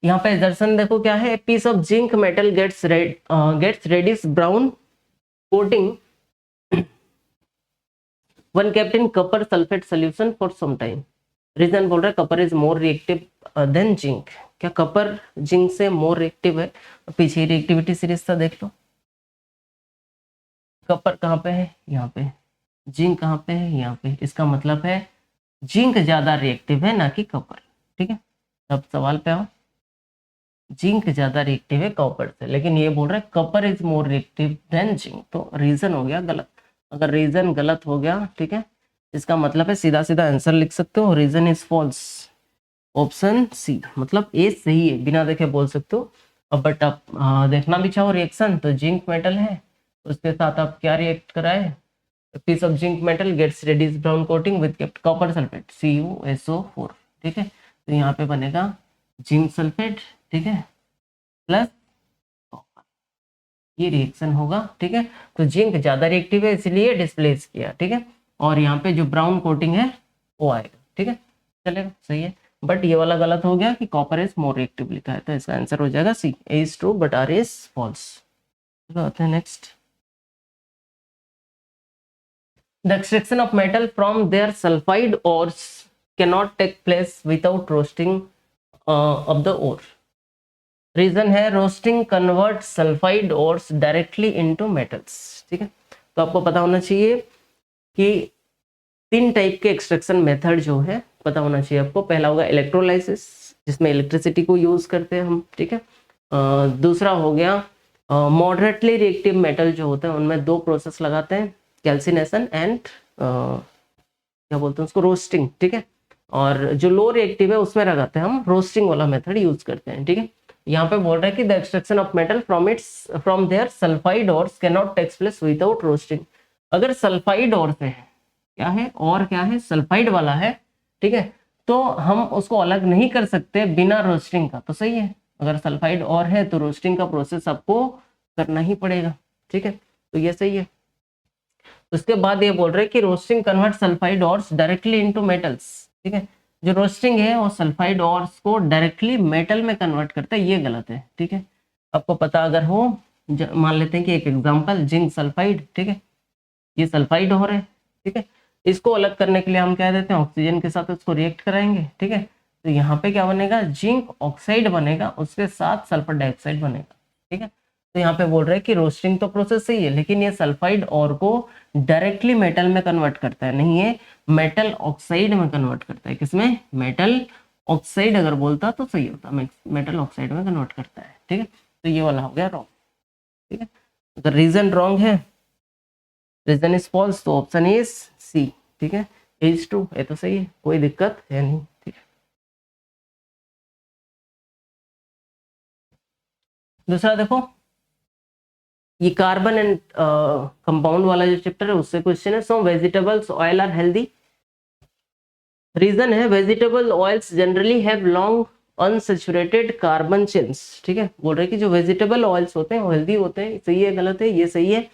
यहाँ पे दर्शन देखो क्या है, piece of zinc metal gets reddish brown coating when kept in copper sulfate solution for some time। Reason बोल रहा है copper is more reactive than zinc. क्या कपर जिंक से मोर रिएक्टिव है? पीछे रिएक्टिविटी सीरीज था, देख लो। कपर कहाँ पे है? यहाँ पे। जिंक कहाँ पे है? यहाँ पे। इसका मतलब है जिंक ज्यादा रिएक्टिव है ना कि कपर, ठीक है। अब सवाल पे आओ। जिंक ज्यादा रिएक्टिव है कॉपर से, लेकिन ये बोल रहा है copper is more reactive than zinc, तो रीजन हो गया गलत। अगर रीजन गलत हो गया, ठीक है, इसका मतलब है सीधा सीधा आंसर लिख सकते हो, reason is false, option C, मतलब ए सही है, बिना देखे बोल सकते हो। अब बट आप देखना भी चाहो रिएक्शन, तो जिंक मेटल है, उसके साथ आप क्या रिएक्ट कराए, piece of zinc metal gets reddish brown coating with kept copper sulphate CuSO4, ठीक है। तो यहाँ पे बनेगा जिंक सल्फेट, ठीक है, प्लस कॉपर, ये रिएक्शन होगा, ठीक है। तो जिंक ज्यादा रिएक्टिव है इसलिए डिस्प्लेस किया, ठीक है, और यहाँ पे जो ब्राउन कोटिंग है वो आएगा, ठीक है, चलेगा, सही है। बट ये वाला गलत हो गया कि कॉपर इज मोर रिएक्टिव लिखा है, तो इसका आंसर हो जाएगा C, A is true but R is false. आते हैं next. The extraction of metal from their sulphide ores can not take place without roasting of the ore. Reason है roasting convert sulphide ores directly into metals, ठीक है। तो आपको पता होना चाहिए कि 3 टाइप के एक्सट्रैक्शन मेथड जो है पता होना चाहिए आपको। पहला होगा इलेक्ट्रोलाइसिस, जिसमें इलेक्ट्रिसिटी को यूज करते हैं हम, ठीक है। दूसरा हो गया मॉडरेटली रिएक्टिव मेटल जो होते हैं उनमें 2 प्रोसेस लगाते हैं, कैल्सिनेशन एंड क्या बोलते हैं उसको, रोस्टिंग, ठीक है। और जो लो रिएक्टिव है उसमें लगाते हैं हम रोस्टिंग वाला मेथड यूज करते हैं, ठीक है। यहाँ पे बोल रहा है कि the extraction of metal from their sulphide ores can not take place without roasting. अगर सल्फाइड ओर से है, क्या है, और क्या है, सल्फाइड वाला है, ठीक है, तो हम उसको अलग नहीं कर सकते बिना रोस्टिंग का, तो सही है। अगर सल्फाइड और है तो रोस्टिंग का प्रोसेस आपको करना ही पड़ेगा, ठीक है, तो ये सही है। उसके बाद ये बोल रहे हैं कि roasting convert sulphide ores directly into metals, ठीक है। जो रोस्टिंग है वो सल्फाइड ऑर्स को डायरेक्टली मेटल में कन्वर्ट करता है, ये गलत है, ठीक है। आपको पता अगर हो, मान लेते हैं कि एक एग्जांपल जिंक सल्फाइड, ठीक है, ये सल्फाइड हो रहे हैं, ठीक है। इसको अलग करने के लिए हम क्या देते हैं, ऑक्सीजन के साथ उसको रिएक्ट कराएंगे, ठीक है। तो यहाँ पे क्या बनेगा, जिंक ऑक्साइड बनेगा, उसके साथ सल्फर डाइऑक्साइड बनेगा, ठीक है। तो यहाँ पे बोल रहे हैं कि रोस्टिंग तो प्रोसेस सही है, लेकिन ये सल्फाइड और को डायरेक्टली मेटल में कन्वर्ट करता है, नहीं है मेटल ऑक्साइड में कन्वर्ट करता है। किसमें? मेटल ऑक्साइड अगर बोलता तो सही होता, मेटल ऑक्साइड में कन्वर्ट करता है, ठीक है। तो ये वाला हो गया रॉन्ग, ठीक है। अगर रीजन रॉन्ग है, रीजन इज फॉल्स, तो ऑप्शन इज सी, ठीक है, इज ट्रू, ये तो सही है, कोई दिक्कत है नहीं, ठीक है। दूसरा देखो, ये कार्बन एंड कंपाउंड वाला जो चैप्टर है उससे क्वेश्चन है, so vegetables oil are healthy. Reason है vegetable oils generally have long unsaturated carbon chains, ठीक है। बोल रहे कि जो वेजिटेबल ऑयल्स होते हैं वो हेल्दी होते हैं, सही है गलत है? ये सही है,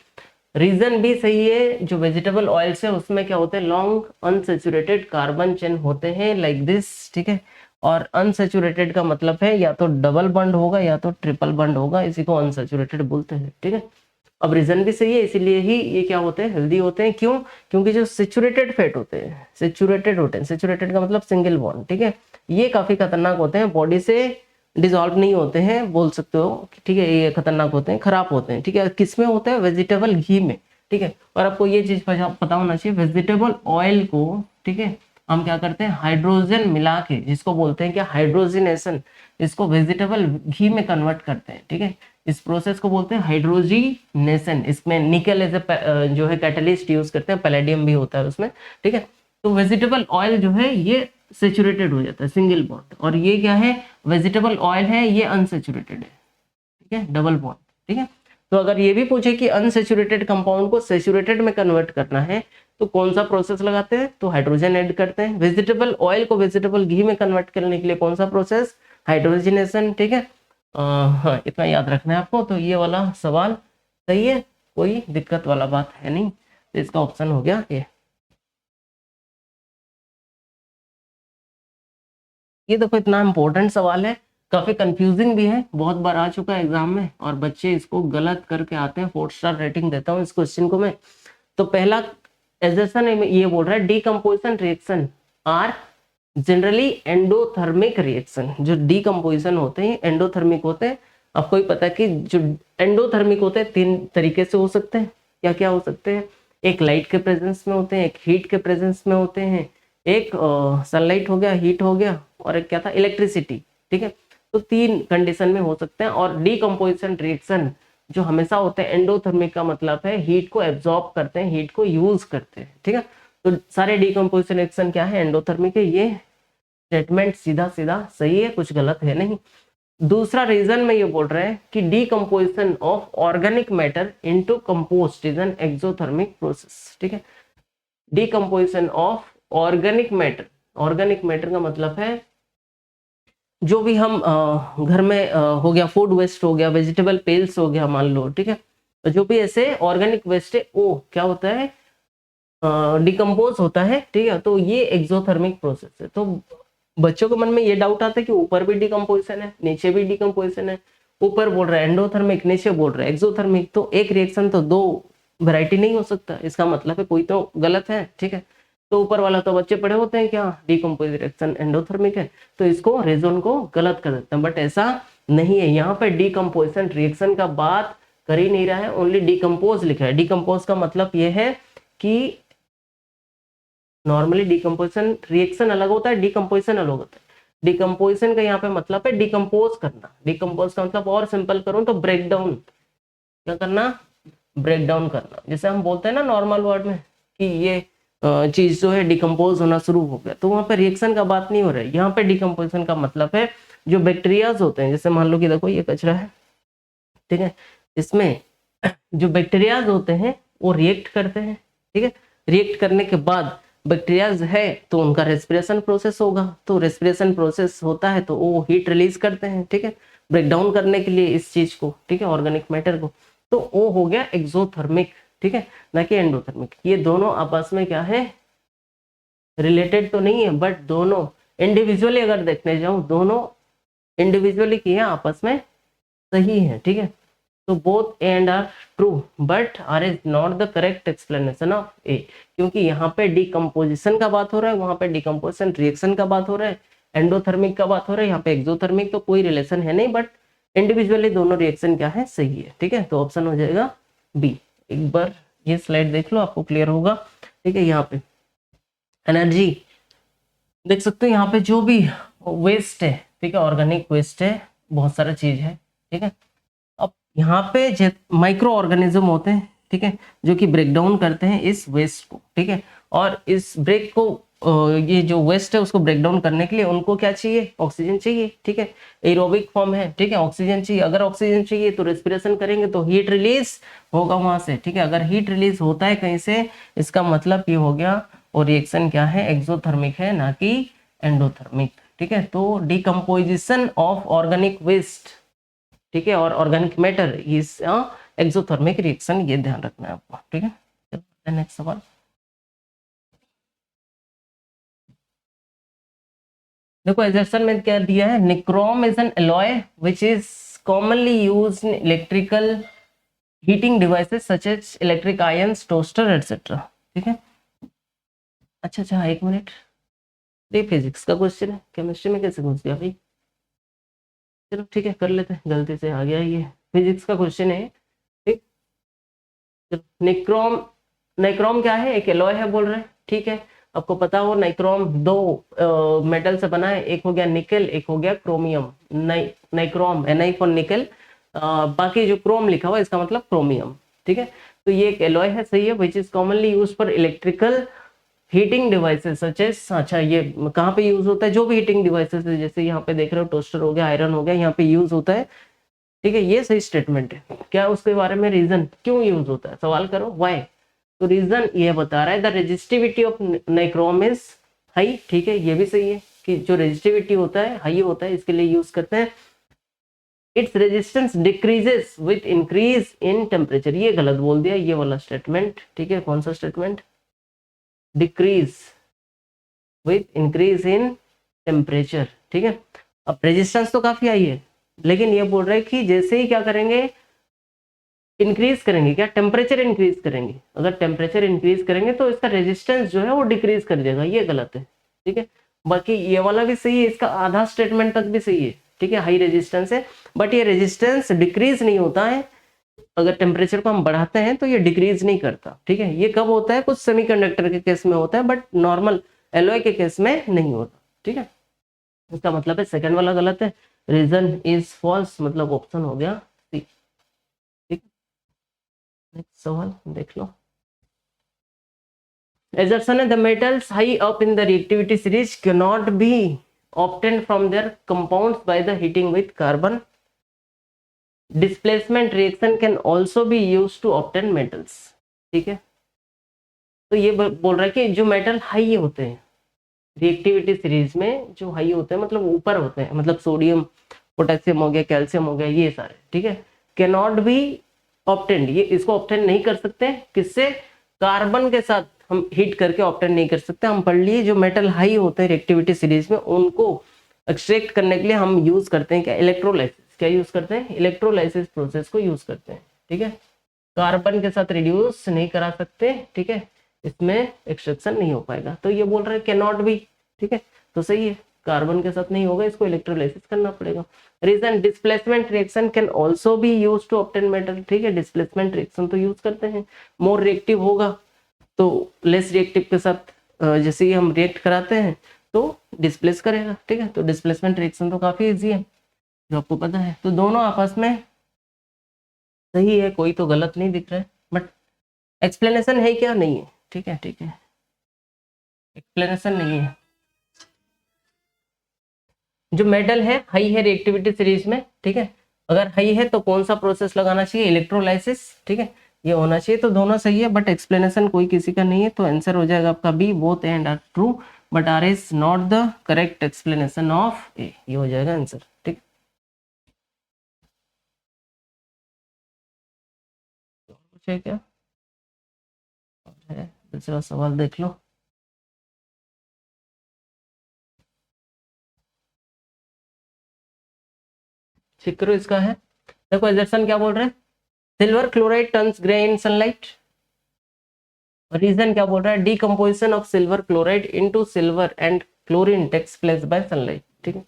रीजन भी सही है। जो वेजिटेबल ऑयल्स है उसमें क्या होते हैं, लॉन्ग अनसैचुरेटेड कार्बन चेन होते हैं, लाइक दिस, ठीक है। और अनसैचुरेटेड का मतलब है या तो डबल बंड होगा या तो ट्रिपल बंड होगा, इसी को अनसैचुरेटेड बोलते हैं, ठीक है। अब रीजन भी सही है, इसीलिए ही ये क्या होते हैं, हेल्दी होते हैं। क्यों? क्योंकि जो सेचुरेटेड फैट होते हैं, सेचुरेटेड का मतलब सिंगल बॉन्ड, ठीक है, ये काफी खतरनाक होते हैं, बॉडी से डिजॉल्व नहीं होते हैं, बोल सकते हो, ठीक है, ये खतरनाक होते हैं, खराब होते हैं, ठीक है। किसमें होते हैं? वेजिटेबल घी में, ठीक है। और आपको ये चीज पता होना चाहिए, वेजिटेबल ऑयल को, ठीक है, हम क्या करते हैं, हाइड्रोजन मिला के, जिसको बोलते हैं क्या, हाइड्रोजिनेशन, इसको वेजिटेबल घी में कन्वर्ट करते हैं, ठीक है। इस प्रोसेस को बोलते हैं हाइड्रोजिनेशन। इसमें निकल एज जो है कैटलिस्ट यूज करते हैं, पैलेडियम भी होता है उसमें, ठीक है। तो वेजिटेबल ऑयल जो है ये सेचुरेटेड हो जाता है, सिंगल बॉन्ड, और ये क्या है, वेजिटेबल ऑयल है, ये अनसेचुरेटेड है, ठीक है, डबल बॉन्ड, ठीक है। तो अगर ये भी पूछे कि अनसेचुरेटेड कंपाउंड को सेचुरेटेड में कन्वर्ट करना है तो कौन सा प्रोसेस लगाते हैं, तो हाइड्रोजन ऐड करते हैं। वेजिटेबल ऑयल को वेजिटेबल घी में कन्वर्ट करने के लिए कौन सा प्रोसेस, हाइड्रोजनेशन, ठीक है। हाँ, इतना याद रखना है आपको। तो ये वाला सवाल सही है, कोई दिक्कत वाला बात है नहीं, तो इसका ऑप्शन हो गया ए। ये देखो इतना इंपॉर्टेंट सवाल है, काफी कंफ्यूजिंग भी है, बहुत बार आ चुका है एग्जाम में और बच्चे इसको गलत करके आते हैं। 4 स्टार रेटिंग देता हूँ इस क्वेश्चन को मैं। तो पहला एजर्सन ये बोल रहा है decomposition reaction are generally endothermic reaction. जो डीकम्पोजिशन होते हैं एंडोथर्मिक होते हैं। आपको ही पता है कि जो एंडोथर्मिक होते हैं 3 तरीके से हो सकते हैं। क्या क्या हो सकते हैं, एक लाइट के प्रेजेंस में होते हैं, एक हीट के प्रेजेंस में होते हैं, एक सनलाइट हो गया, हीट हो गया, और एक क्या था, इलेक्ट्रिसिटी, ठीक है। तो 3 कंडीशन में हो सकते हैं। और डीकम्पोजिशन रिएक्शन जो हमेशा होते हैं एंडोथर्मिक का मतलब है हीट को एब्जॉर्ब करते हैं, हीट को यूज करते हैं, ठीक है। तो सारे डीकम्पोजिशन रिएक्शन क्या है, एंडोथर्मिक है। ये स्टेटमेंट सीधा सीधा सही है, कुछ गलत है नहीं। दूसरा रीजन में ये बोल रहे हैं कि decomposition of organic matter into compost is an exothermic process, ठीक है। डीकम्पोजिशन ऑफ ऑर्गेनिक मैटर का मतलब है जो भी हम घर में हो गया, फूड वेस्ट हो गया, वेजिटेबल पेल्स हो गया मान लो, ठीक है। तो जो भी ऐसे ऑर्गेनिक वेस्ट है वो क्या होता है, डिकम्पोज होता है, ठीक है। तो ये एक्सोथर्मिक प्रोसेस है। तो बच्चों के मन में ये डाउट आता है कि ऊपर भी डिकम्पोजिशन है, नीचे भी डिकम्पोजिशन है। ऊपर बोल रहा है एंडोथर्मिक, नीचे बोल रहा है एक्सोथर्मिक। तो एक रिएक्शन तो 2 वैरायटी नहीं हो सकता, इसका मतलब है कोई तो गलत है, ठीक है। तो ऊपर वाला तो बच्चे पढ़े होते हैं क्या, डीकम्पोज रिएक्शन एंडोथर्मिक है, तो इसको रीजन को गलत कर देते हैं। बट ऐसा नहीं है, यहाँ पे डीकम्पोजिशन रिएक्शन का बात कर ही नहीं रहा है, ओनली डीकम्पोज लिखा है। डीकम्पोज का मतलब ये है कि नॉर्मली डीकम्पोजिशन रिएक्शन अलग होता है, डीकम्पोजिशन अलग होता है। डीकम्पोजिशन का यहाँ पे मतलब है डिकम्पोज करना। डिकम्पोज का मतलब और सिंपल करूं तो ब्रेक डाउन, क्या करना, ब्रेक डाउन करना। जैसे हम बोलते हैं ना नॉर्मल वर्ड में कि ये चीज जो है डिकम्पोज होना शुरू हो गया, तो वहां पे रिएक्शन का बात नहीं हो रहा है। यहाँ पे डिकम्पोजिशन का मतलब है जो बैक्टीरियाज होते हैं, जैसे मान लो कि देखो ये कचरा है, ठीक है, इसमें जो बैक्टीरियाज होते हैं वो रिएक्ट करते हैं, ठीक है। रिएक्ट करने के बाद बैक्टीरियाज है तो उनका रेस्पिरेशन प्रोसेस होगा, तो रेस्पिरेशन प्रोसेस होता है तो वो हीट रिलीज करते हैं, ठीक है, ब्रेक डाउन करने के लिए इस चीज को, ठीक है, ऑर्गेनिक मैटर को। तो वो हो गया एक्सोथर्मिक, ठीक है, ना कि एंडोथर्मिक। ये दोनों आपस में क्या है, रिलेटेड तो नहीं है, बट दोनों इंडिविजुअली अगर देखने जाऊं, दोनों इंडिविजुअली किए आपस में सही है, ठीक है। तो both A and R true but R is not the correct explanation of A, क्योंकि यहाँ पे डिकम्पोजिशन का बात हो रहा है, वहां पे डिकम्पोजिशन रिएक्शन का बात हो रहा है, एंडोथर्मिक का बात हो रहा है, यहाँ पे एक्सोथर्मिक, तो कोई रिलेशन है नहीं, बट इंडिविजुअली दोनों रिएक्शन क्या है, सही है, ठीक है। तो ऑप्शन हो जाएगा बी। एक बार ये स्लाइड देख लो, आपको क्लियर होगा, ठीक है। यहाँ पे एनर्जी देख सकते हो, यहाँ पे जो भी वेस्ट है, ठीक है, ऑर्गेनिक वेस्ट है, बहुत सारा चीज है, ठीक है। अब यहाँ पे माइक्रो ऑर्गेनिज्म होते हैं, ठीक है, जो कि ब्रेक डाउन करते हैं इस वेस्ट को, ठीक है। और इस ब्रेक को ये जो वेस्ट है उसको ब्रेक डाउन करने के लिए उनको क्या चाहिए, ऑक्सीजन चाहिए, ठीक है। एरोबिक फॉर्म है, ठीक है, ऑक्सीजन चाहिए। अगर ऑक्सीजन चाहिए तो रेस्पिरेशन करेंगे तो हीट रिलीज होगा वहां से, ठीक है। अगर हीट रिलीज होता है कहीं से, इसका मतलब ये हो गया, और रिएक्शन क्या है, एक्सोथर्मिक है, ना कि एंडोथर्मिक, ठीक है। तो डिकम्पोजिशन ऑफ ऑर्गेनिक वेस्ट, ठीक है, और organic matter is exothermic reaction, ये ध्यान रखना है आपको, ठीक है। नेक्स्ट सवाल देखो, एजर्सन में क्या दिया है, nichrome is an alloy which is commonly used in electrical heating devices such as electric irons, toaster etcetera, ठीक है। अच्छा, एक मिनट, ये फिजिक्स का क्वेश्चन है, केमिस्ट्री में कैसे घुस गया भाई, चलो ठीक है, कर लेते हैं, गलती से आ गया, ये फिजिक्स का क्वेश्चन है, ठीक। निक्रोम, नाइक्रोम क्या है, एक एलॉय है बोल रहे हैं, ठीक है। आपको पता हो नाइक्रोम 2 मेटल से बना है, एक हो गया निकल, एक हो गया क्रोमियम। नाइक्रोम Ni फॉर निकल, बाकी जो क्रोम लिखा हुआ है इसका मतलब क्रोमियम, ठीक है। तो ये एक एलॉय है, सही है, which is commonly use for electrical heating devices such as, अच्छा ये कहाँ पे यूज होता है, जो भी हीटिंग डिवाइसेस है, जैसे यहाँ पे देख रहे हो टोस्टर हो गया, आयरन हो गया, यहाँ पे यूज होता है ठीक है, ये सही स्टेटमेंट है। क्या उसके बारे में रीजन क्यों यूज होता है, सवाल करो व्हाई। तो रीजन ये बता रहा है the resistivity of nichrome is high. ठीक है, ये भी सही है कि जो रेजिस्टिविटी होता है हाई होता है, इसके लिए यूज करते हैं। Its resistance decreases with increase in temperature, ये गलत बोल दिया ये वाला स्टेटमेंट। ठीक है, कौन सा statement, decrease with increase in temperature. ठीक है, अब रेजिस्टेंस तो काफी हाई है, लेकिन ये बोल रहा है कि जैसे ही क्या करेंगे, इंक्रीज करेंगे, क्या टेम्परेचर इंक्रीज करेंगे, अगर टेम्परेचर इंक्रीज करेंगे तो इसका रेजिस्टेंस जो है वो डिक्रीज कर देगा, ये गलत है। ठीक है, बाकी ये वाला भी सही है, इसका आधा स्टेटमेंट तक भी सही है। ठीक है, हाई रेजिस्टेंस है, बट ये रेजिस्टेंस डिक्रीज नहीं होता है, अगर टेम्परेचर को हम बढ़ाते हैं तो ये डिक्रीज नहीं करता। ठीक है, ये कब होता है, कुछ सेमीकंडक्टर के केस में होता है, बट नॉर्मल एलॉय के केस में नहीं होता। ठीक है, इसका मतलब है सेकंड वाला गलत है, रीजन इज फॉल्स, मतलब ऑप्शन हो गया सी। ठीक, नेक्स्ट सवाल देख लो। Assertion है the metals high up in the reactivity series cannot be obtained from their compounds by the heating with carbon. Displacement reaction can also be used to obtain metals. ठीक है, तो ये बोल रहा है कि जो मेटल हाई होते हैं रिएक्टिविटी सीरीज में, जो हाई होते हैं मतलब ऊपर होते हैं, मतलब सोडियम पोटेशियम हो गया, कैल्शियम हो गया, ये सारे। ठीक है, कैनॉट बी ऑब्टेन्ड, ये इसको ऑब्टेन नहीं कर सकते, किससे, कार्बन के साथ हम हीट करके ऑब्टेन नहीं कर सकते। हम पढ़ लिए जो मेटल हाई होते हैं रिएक्टिविटी सीरीज में, उनको एक्सट्रैक्ट करने के लिए हम यूज करते हैं क्या, इलेक्ट्रोलाइसिस। क्या यूज करते हैं, इलेक्ट्रोलाइसिस प्रोसेस को यूज करते हैं। ठीक है, कार्बन के साथ रिड्यूस नहीं करा सकते। ठीक है, इसमें एक्सट्रैक्शन नहीं हो पाएगा, तो ये बोल रहे हैं कैन नॉट बी। ठीक है, तो सही है, कार्बन के साथ नहीं होगा, इसको इलेक्ट्रोलाइसिस करना पड़ेगा। Reason displacement reaction can also be use to obtain metal. ठीक है, डिस्प्लेसमेंट रिएक्शन तो यूज करते हैं, मोर रिएक्टिव होगा तो लेस रिएक्टिव के साथ जैसे ही हम रिएक्ट कराते हैं तो डिस्प्लेस करेगा। ठीक है, तो डिस्प्लेसमेंट रिएक्शन तो काफी इजी है जो आपको पता है। तो दोनों आपस में सही है, कोई तो गलत नहीं दिख रहा है, बट एक्सप्लेनेशन है क्या, नहीं है। ठीक है, ठीक है, एक्सप्लेनेशन नहीं है। जो मेटल है हाई है रिएक्टिविटी सीरीज में। ठीक है, अगर हाई है तो कौन सा प्रोसेस लगाना चाहिए, इलेक्ट्रोलाइसिस। ठीक है, ये होना चाहिए, तो दोनों सही है, बट एक्सप्लेनेशन कोई किसी का नहीं है, तो आंसर हो जाएगा आपका B, both and R true but R is not the correct explanation of A, ये हो जाएगा आंसर। ठीक, कुछ है क्या, दूसरा सवाल देख लो। चेक करो, इसका है, देखो एजर्सन क्या बोल रहे हैं, silver chloride turns grey in sunlight. Reason क्या बोल रहा है, decomposition of silver chloride into silver and chlorine takes place by sunlight. ठीक है,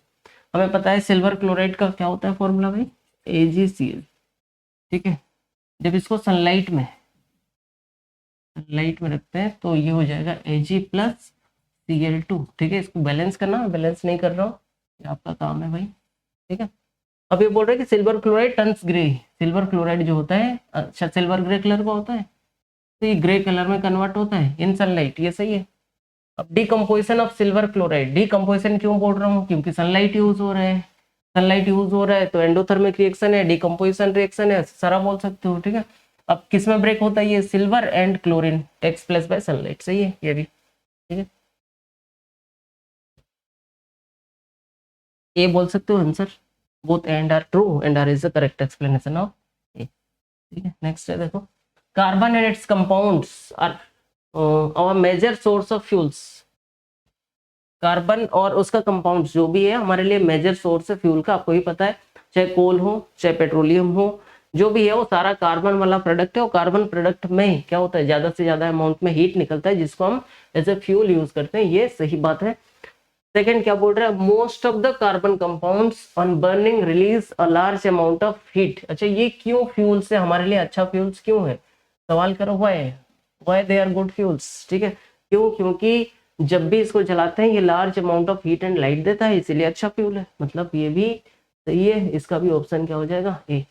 हमें पता है सिल्वर क्लोराइड का क्या होता है फॉर्मूला भाई, AgCl। ठीक है, जब इसको सनलाइट में रखते हैं तो ये हो जाएगा Ag+Cl2। ठीक है, इसको बैलेंस करना, बैलेंस नहीं कर रहा हूँ, ये आपका काम है भाई। ठीक है, अब ये बोल रहे हैं कि silver chloride turns grey, silver chloride जो होता है, अच्छा सिल्वर ग्रे कलर का होता है, तो ये ग्रे कलर में कन्वर्ट होता है इन सनलाइट, ये सही है। अब decomposition of silver chloride, decomposition क्यों बोल रहा हूँ, क्योंकि सनलाइट यूज हो रहा है, सनलाइट यूज हो रहा है तो एंडोथर्मिक रिएक्शन है, डिकम्पोजिशन रिएक्शन है, सारा बोल सकते हो। ठीक है, अब किस में ब्रेक होता है, ये silver and chlorine takes place by sunlight, सही है ये भी। ठीक है, ये बोल सकते हो answer, both and R true and R is the correct explanation of A. ठीक है, नेक्स्ट है, देखो carbon and its compounds are our major source of fuels. Carbon और उसका कंपाउंड जो भी है हमारे लिए मेजर सोर्स है फ्यूल का, आपको ही पता है, चाहे कोल हो चाहे पेट्रोलियम हो, जो भी है वो सारा कार्बन वाला प्रोडक्ट है। और कार्बन प्रोडक्ट में क्या होता है, ज्यादा से ज्यादा अमाउंट में हीट निकलता है जिसको हम एज ए फ्यूल यूज करते हैं, ये सही बात है। सेकंड क्या बोल रहा है, most of the carbon compounds on burning release a large amount of heat. अच्छा, ये क्यों फ्यूल से हमारे लिए अच्छा फ्यूल्स क्यों है, सवाल करो why they are good fuels. ठीक है, क्यों, क्योंकि जब भी इसको जलाते हैं ये large amount of heat and light देता है, इसीलिए अच्छा फ्यूल है, मतलब ये भी सही है, इसका भी ऑप्शन क्या हो जाएगा, A.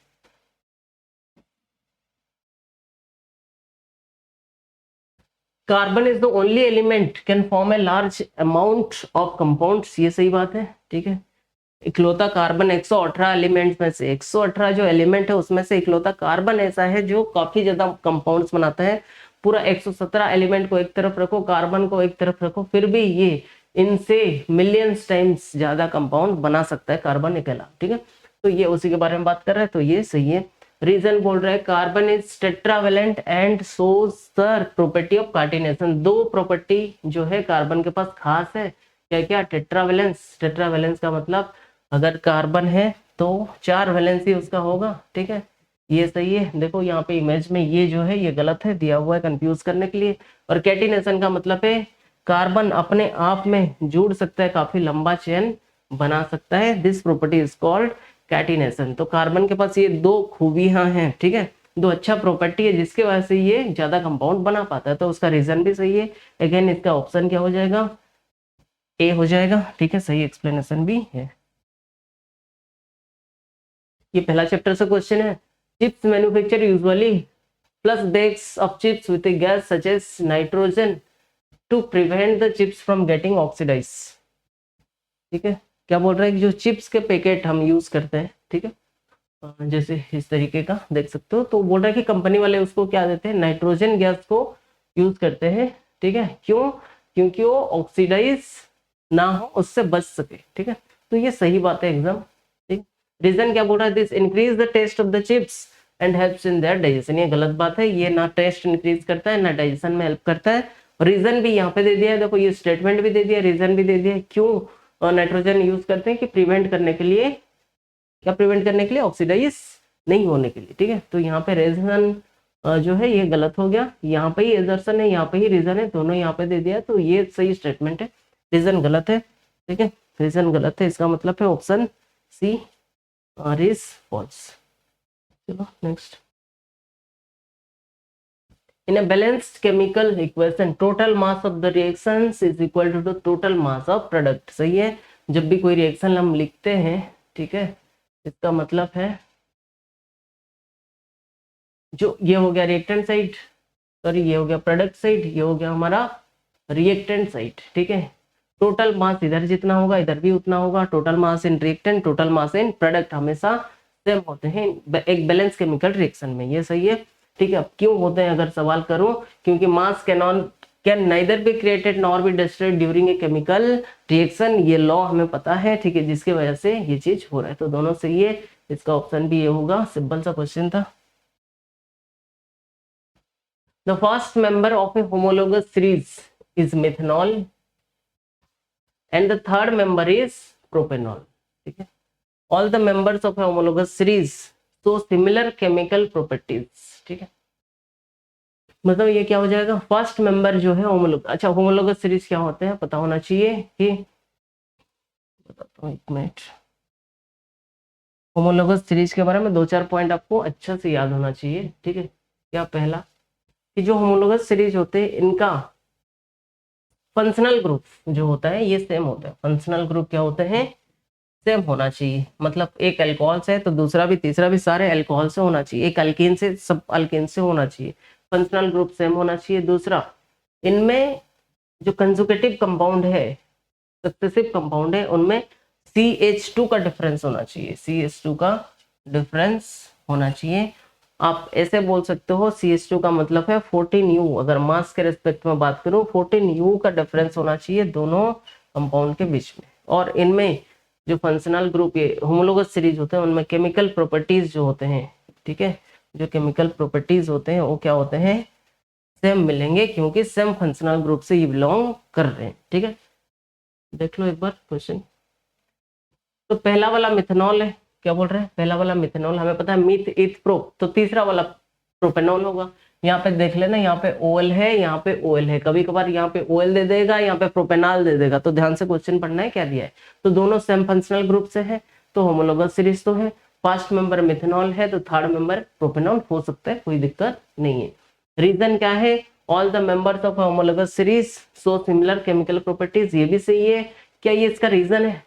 Carbon is the only element can form a large amount of compounds, ये सही बात है। ठीक है, इकलौता कार्बन 118 एलिमेंट्स में से 118 जो एलिमेंट है उसमें से इकलौता कार्बन ऐसा है जो काफी ज्यादा कंपाउंड्स बनाता है। पूरा 117 एलिमेंट को एक तरफ रखो, कार्बन को एक तरफ रखो, फिर भी ये इनसे मिलियंस टाइम्स ज्यादा कंपाउंड बना सकता है कार्बन अकेला। ठीक है, तो ये उसी के बारे में बात कर रहे हैं, तो ये सही है। रीजन बोल रहे हैं carbon is tetravalent and shows the property of catenation. दो प्रॉपर्टी जो है कार्बन के पास खास है, क्या क्या? टेट्रावेलेंस। टेट्रावेलेंस का मतलब अगर कार्बन है तो 4 वैलेंसी उसका होगा। ठीक है, ये सही है। देखो यहाँ पे इमेज में ये जो है ये गलत है, दिया हुआ है कंफ्यूज करने के लिए। और कैटिनेशन का मतलब है कार्बन अपने आप में जुड़ सकता है, काफी लंबा चेन बना सकता है। This property is called catenation. तो कार्बन के पास ये दो खूबियां हैं, ठीक है, दो अच्छा प्रॉपर्टी है जिसके वजह से ये ज्यादा कंपाउंड बना पाता है। तो उसका रीजन भी सही है। अगेन इसका ऑप्शन क्या हो जाएगा? ए हो जाएगा। ठीक है, सही एक्सप्लेनेशन भी है। ये पहला चैप्टर से क्वेश्चन है। Chips manufacture usually flush bags of chips with a gas such as nitrogen to prevent the chips from getting oxidise. ठीक है, क्या बोल रहा है कि जो चिप्स के पैकेट हम यूज करते हैं, ठीक है, जैसे इस तरीके का देख सकते हो, तो बोल रहा है कि कंपनी वाले उसको क्या देते हैं? नाइट्रोजन गैस को यूज करते हैं। ठीक है, क्यों? क्योंकि वो ऑक्सीडाइज ना हो, उससे बच सके। ठीक है, तो ये सही बात है एकदम। ठीक, रीजन क्या बोल रहा है? This increase the taste of the chips and helps in their digestion. ये गलत बात है, ये ना टेस्ट इंक्रीज करता है ना डाइजेशन में हेल्प करता है। रीजन भी यहाँ पे दे दिया है, देखो ये स्टेटमेंट भी दे दिया, रीजन भी दे दिया है क्यों नाइट्रोजन यूज करते हैं, कि प्रिवेंट करने के लिए, क्या प्रिवेंट करने के लिए? ऑक्सीडाइज नहीं होने के लिए। ठीक है, तो यहाँ पे रीजन जो है ये गलत हो गया, यहाँ पे ही एजर्सन है, यहाँ पे ही रीजन है, दोनों यहाँ पे दे दिया, तो ये सही स्टेटमेंट है, रीजन गलत है। ठीक है, रीजन गलत है, इसका मतलब है ऑप्शन सी इज फॉल्स। चलो next. In a balanced chemical equation, total mass of the reactions is equal to the total mass of product। सही है, जब भी कोई रिएक्शन हम लिखते हैं, ठीक है, इसका मतलब है जो ये हो गया रिएक्टेंट साइड, सॉरी ये हो गया प्रोडक्ट साइड, ये हो गया हमारा रिएक्टेंट साइड। ठीक है, टोटल मास इधर जितना होगा इधर भी उतना होगा। Total mass in reactant, total mass in product हमेशा सेम होते हैं एक बैलेंस केमिकल रिएक्शन में। ये सही है। ठीक है, अब क्यों होते हैं अगर सवाल करूं, क्योंकि मास can neither be created nor be destroyed during a chemical reaction. ये लॉ हमें पता है, ठीक है, जिसकी वजह से ये चीज हो रहा है। तो दोनों सही है, इसका ऑप्शन भी ये होगा। सिंपल सा क्वेश्चन था। The first member of a homologous series is methanol and the third member is propanol। ठीक है, all the members of a homologous series show similar chemical properties। ठीक है, मतलब ये क्या हो जाएगा? फर्स्ट मेंबर जो है अच्छा होमोलोगस सीरीज क्या होते हैं पता होना चाहिए, कि बताता हूँ एक मिनट। होमोलोगस सीरीज के बारे में 2-4 पॉइंट आपको अच्छा से याद होना चाहिए। ठीक है, क्या? पहला कि जो होमोलोगस सीरीज होते हैं इनका फंक्शनल ग्रुप जो होता है ये सेम होता है। फंक्शनल ग्रुप क्या होते हैं? सेम होना चाहिए। मतलब एक अल्कोहल से है तो दूसरा भी तीसरा भी सारे अल्कोहल से होना चाहिए। एक अल्कीन से सब अल्कीन से होना चाहिए। फंक्शनल ग्रुप सेम होना चाहिए। दूसरा, इनमें जो कंजुगेटिव कंपाउंड है, सक्सेसिव कंपाउंड है, उनमें CH2 का डिफरेंस होना चाहिए। CH2 का डिफरेंस होना चाहिए। आप ऐसे बोल सकते हो CH2 का मतलब है 14U। अगर मास के रेस्पेक्ट में बात करूं 14U का डिफरेंस होना चाहिए दोनों कंपाउंड के बीच में। और इनमें जो फंक्शनल ग्रुप ये होमोलोगस सीरीज होते हैं उनमें केमिकल प्रॉपर्टीज जो होते हैं, ठीक है, जो केमिकल प्रॉपर्टीज होते हैं वो क्या होते हैं? सेम मिलेंगे, क्योंकि सेम फंक्शनल ग्रुप से ये बिलोंग कर रहे हैं। ठीक है, देख लो एक बार क्वेश्चन। तो पहला वाला मिथेनॉल है, क्या बोल रहे हैं? पहला वाला मिथेनॉल हमें पता है मीथ इथ प्रो, तो तीसरा वाला प्रोपेनॉल होगा। यहाँ पे देख लेना, यहाँ पे OL है, यहाँ पे OL है, कभी कभार यहाँ पे OL दे देगा, यहाँ पे प्रोपेनॉल दे देगा, तो ध्यान से क्वेश्चन पढ़ना है क्या दिया है। तो दोनों सेम फंक्शनल ग्रुप से है, तो होमोलोगस सीरीज तो है। फर्स्ट मेंबर मिथेनॉल है तो थर्ड मेंबर प्रोपेनॉल हो सकता है, कोई दिक्कत नहीं है। रीजन क्या है? All the members of homologous series so similar chemical properties. ये भी सही है। क्या ये इसका रीजन है?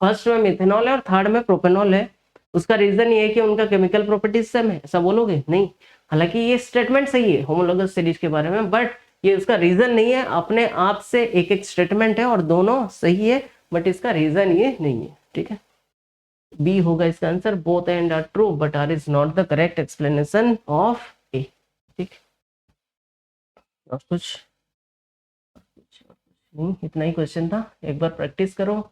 फर्स्ट में मिथेनॉल है और थर्ड में प्रोपेनॉल है, उसका रीजन ये है कि उनका केमिकल प्रॉपर्टीज सेम है, ऐसा बोलोगे? नहीं। हालांकि ये स्टेटमेंट सही है होमोलोगस सीरीज के बारे में, बट ये उसका रीजन नहीं है। अपने आप से एक एक स्टेटमेंट है और दोनों सही है, बट इसका रीजन ये नहीं है। ठीक है, बी होगा इसका answer. Both and R true but R is not the correct explanation of A. ठीक, और कुछ नहीं, इतना ही क्वेश्चन था। एक बार प्रैक्टिस करो,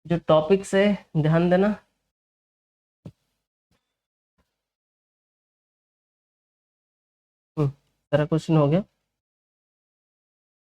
जो टॉपिक से ध्यान देना। सारा क्वेश्चन हो गया,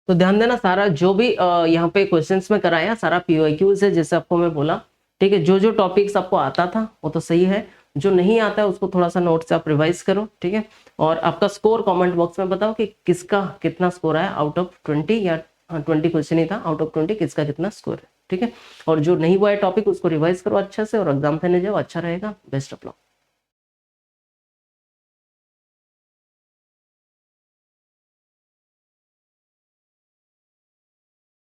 तो ध्यान देना सारा जो भी यहाँ पे क्वेश्चंस में कराया सारा पीओक्यूज है, जैसे आपको मैं बोला। ठीक है, जो जो टॉपिक्स आपको आता था वो तो सही है, जो नहीं आता है उसको थोड़ा सा नोट से आप रिवाइज करो। ठीक है, और आपका स्कोर कमेंट बॉक्स में बताओ कि किसका कितना स्कोर आया आउट ऑफ 20, या 20 क्वेश्चन ही था, आउट ऑफ 20 किसका कितना स्कोर है। ठीक है, और जो नहीं हुआ है टॉपिक उसको रिवाइज करो अच्छे से और एग्जाम देने जाओ, अच्छा रहेगा। Best of luck.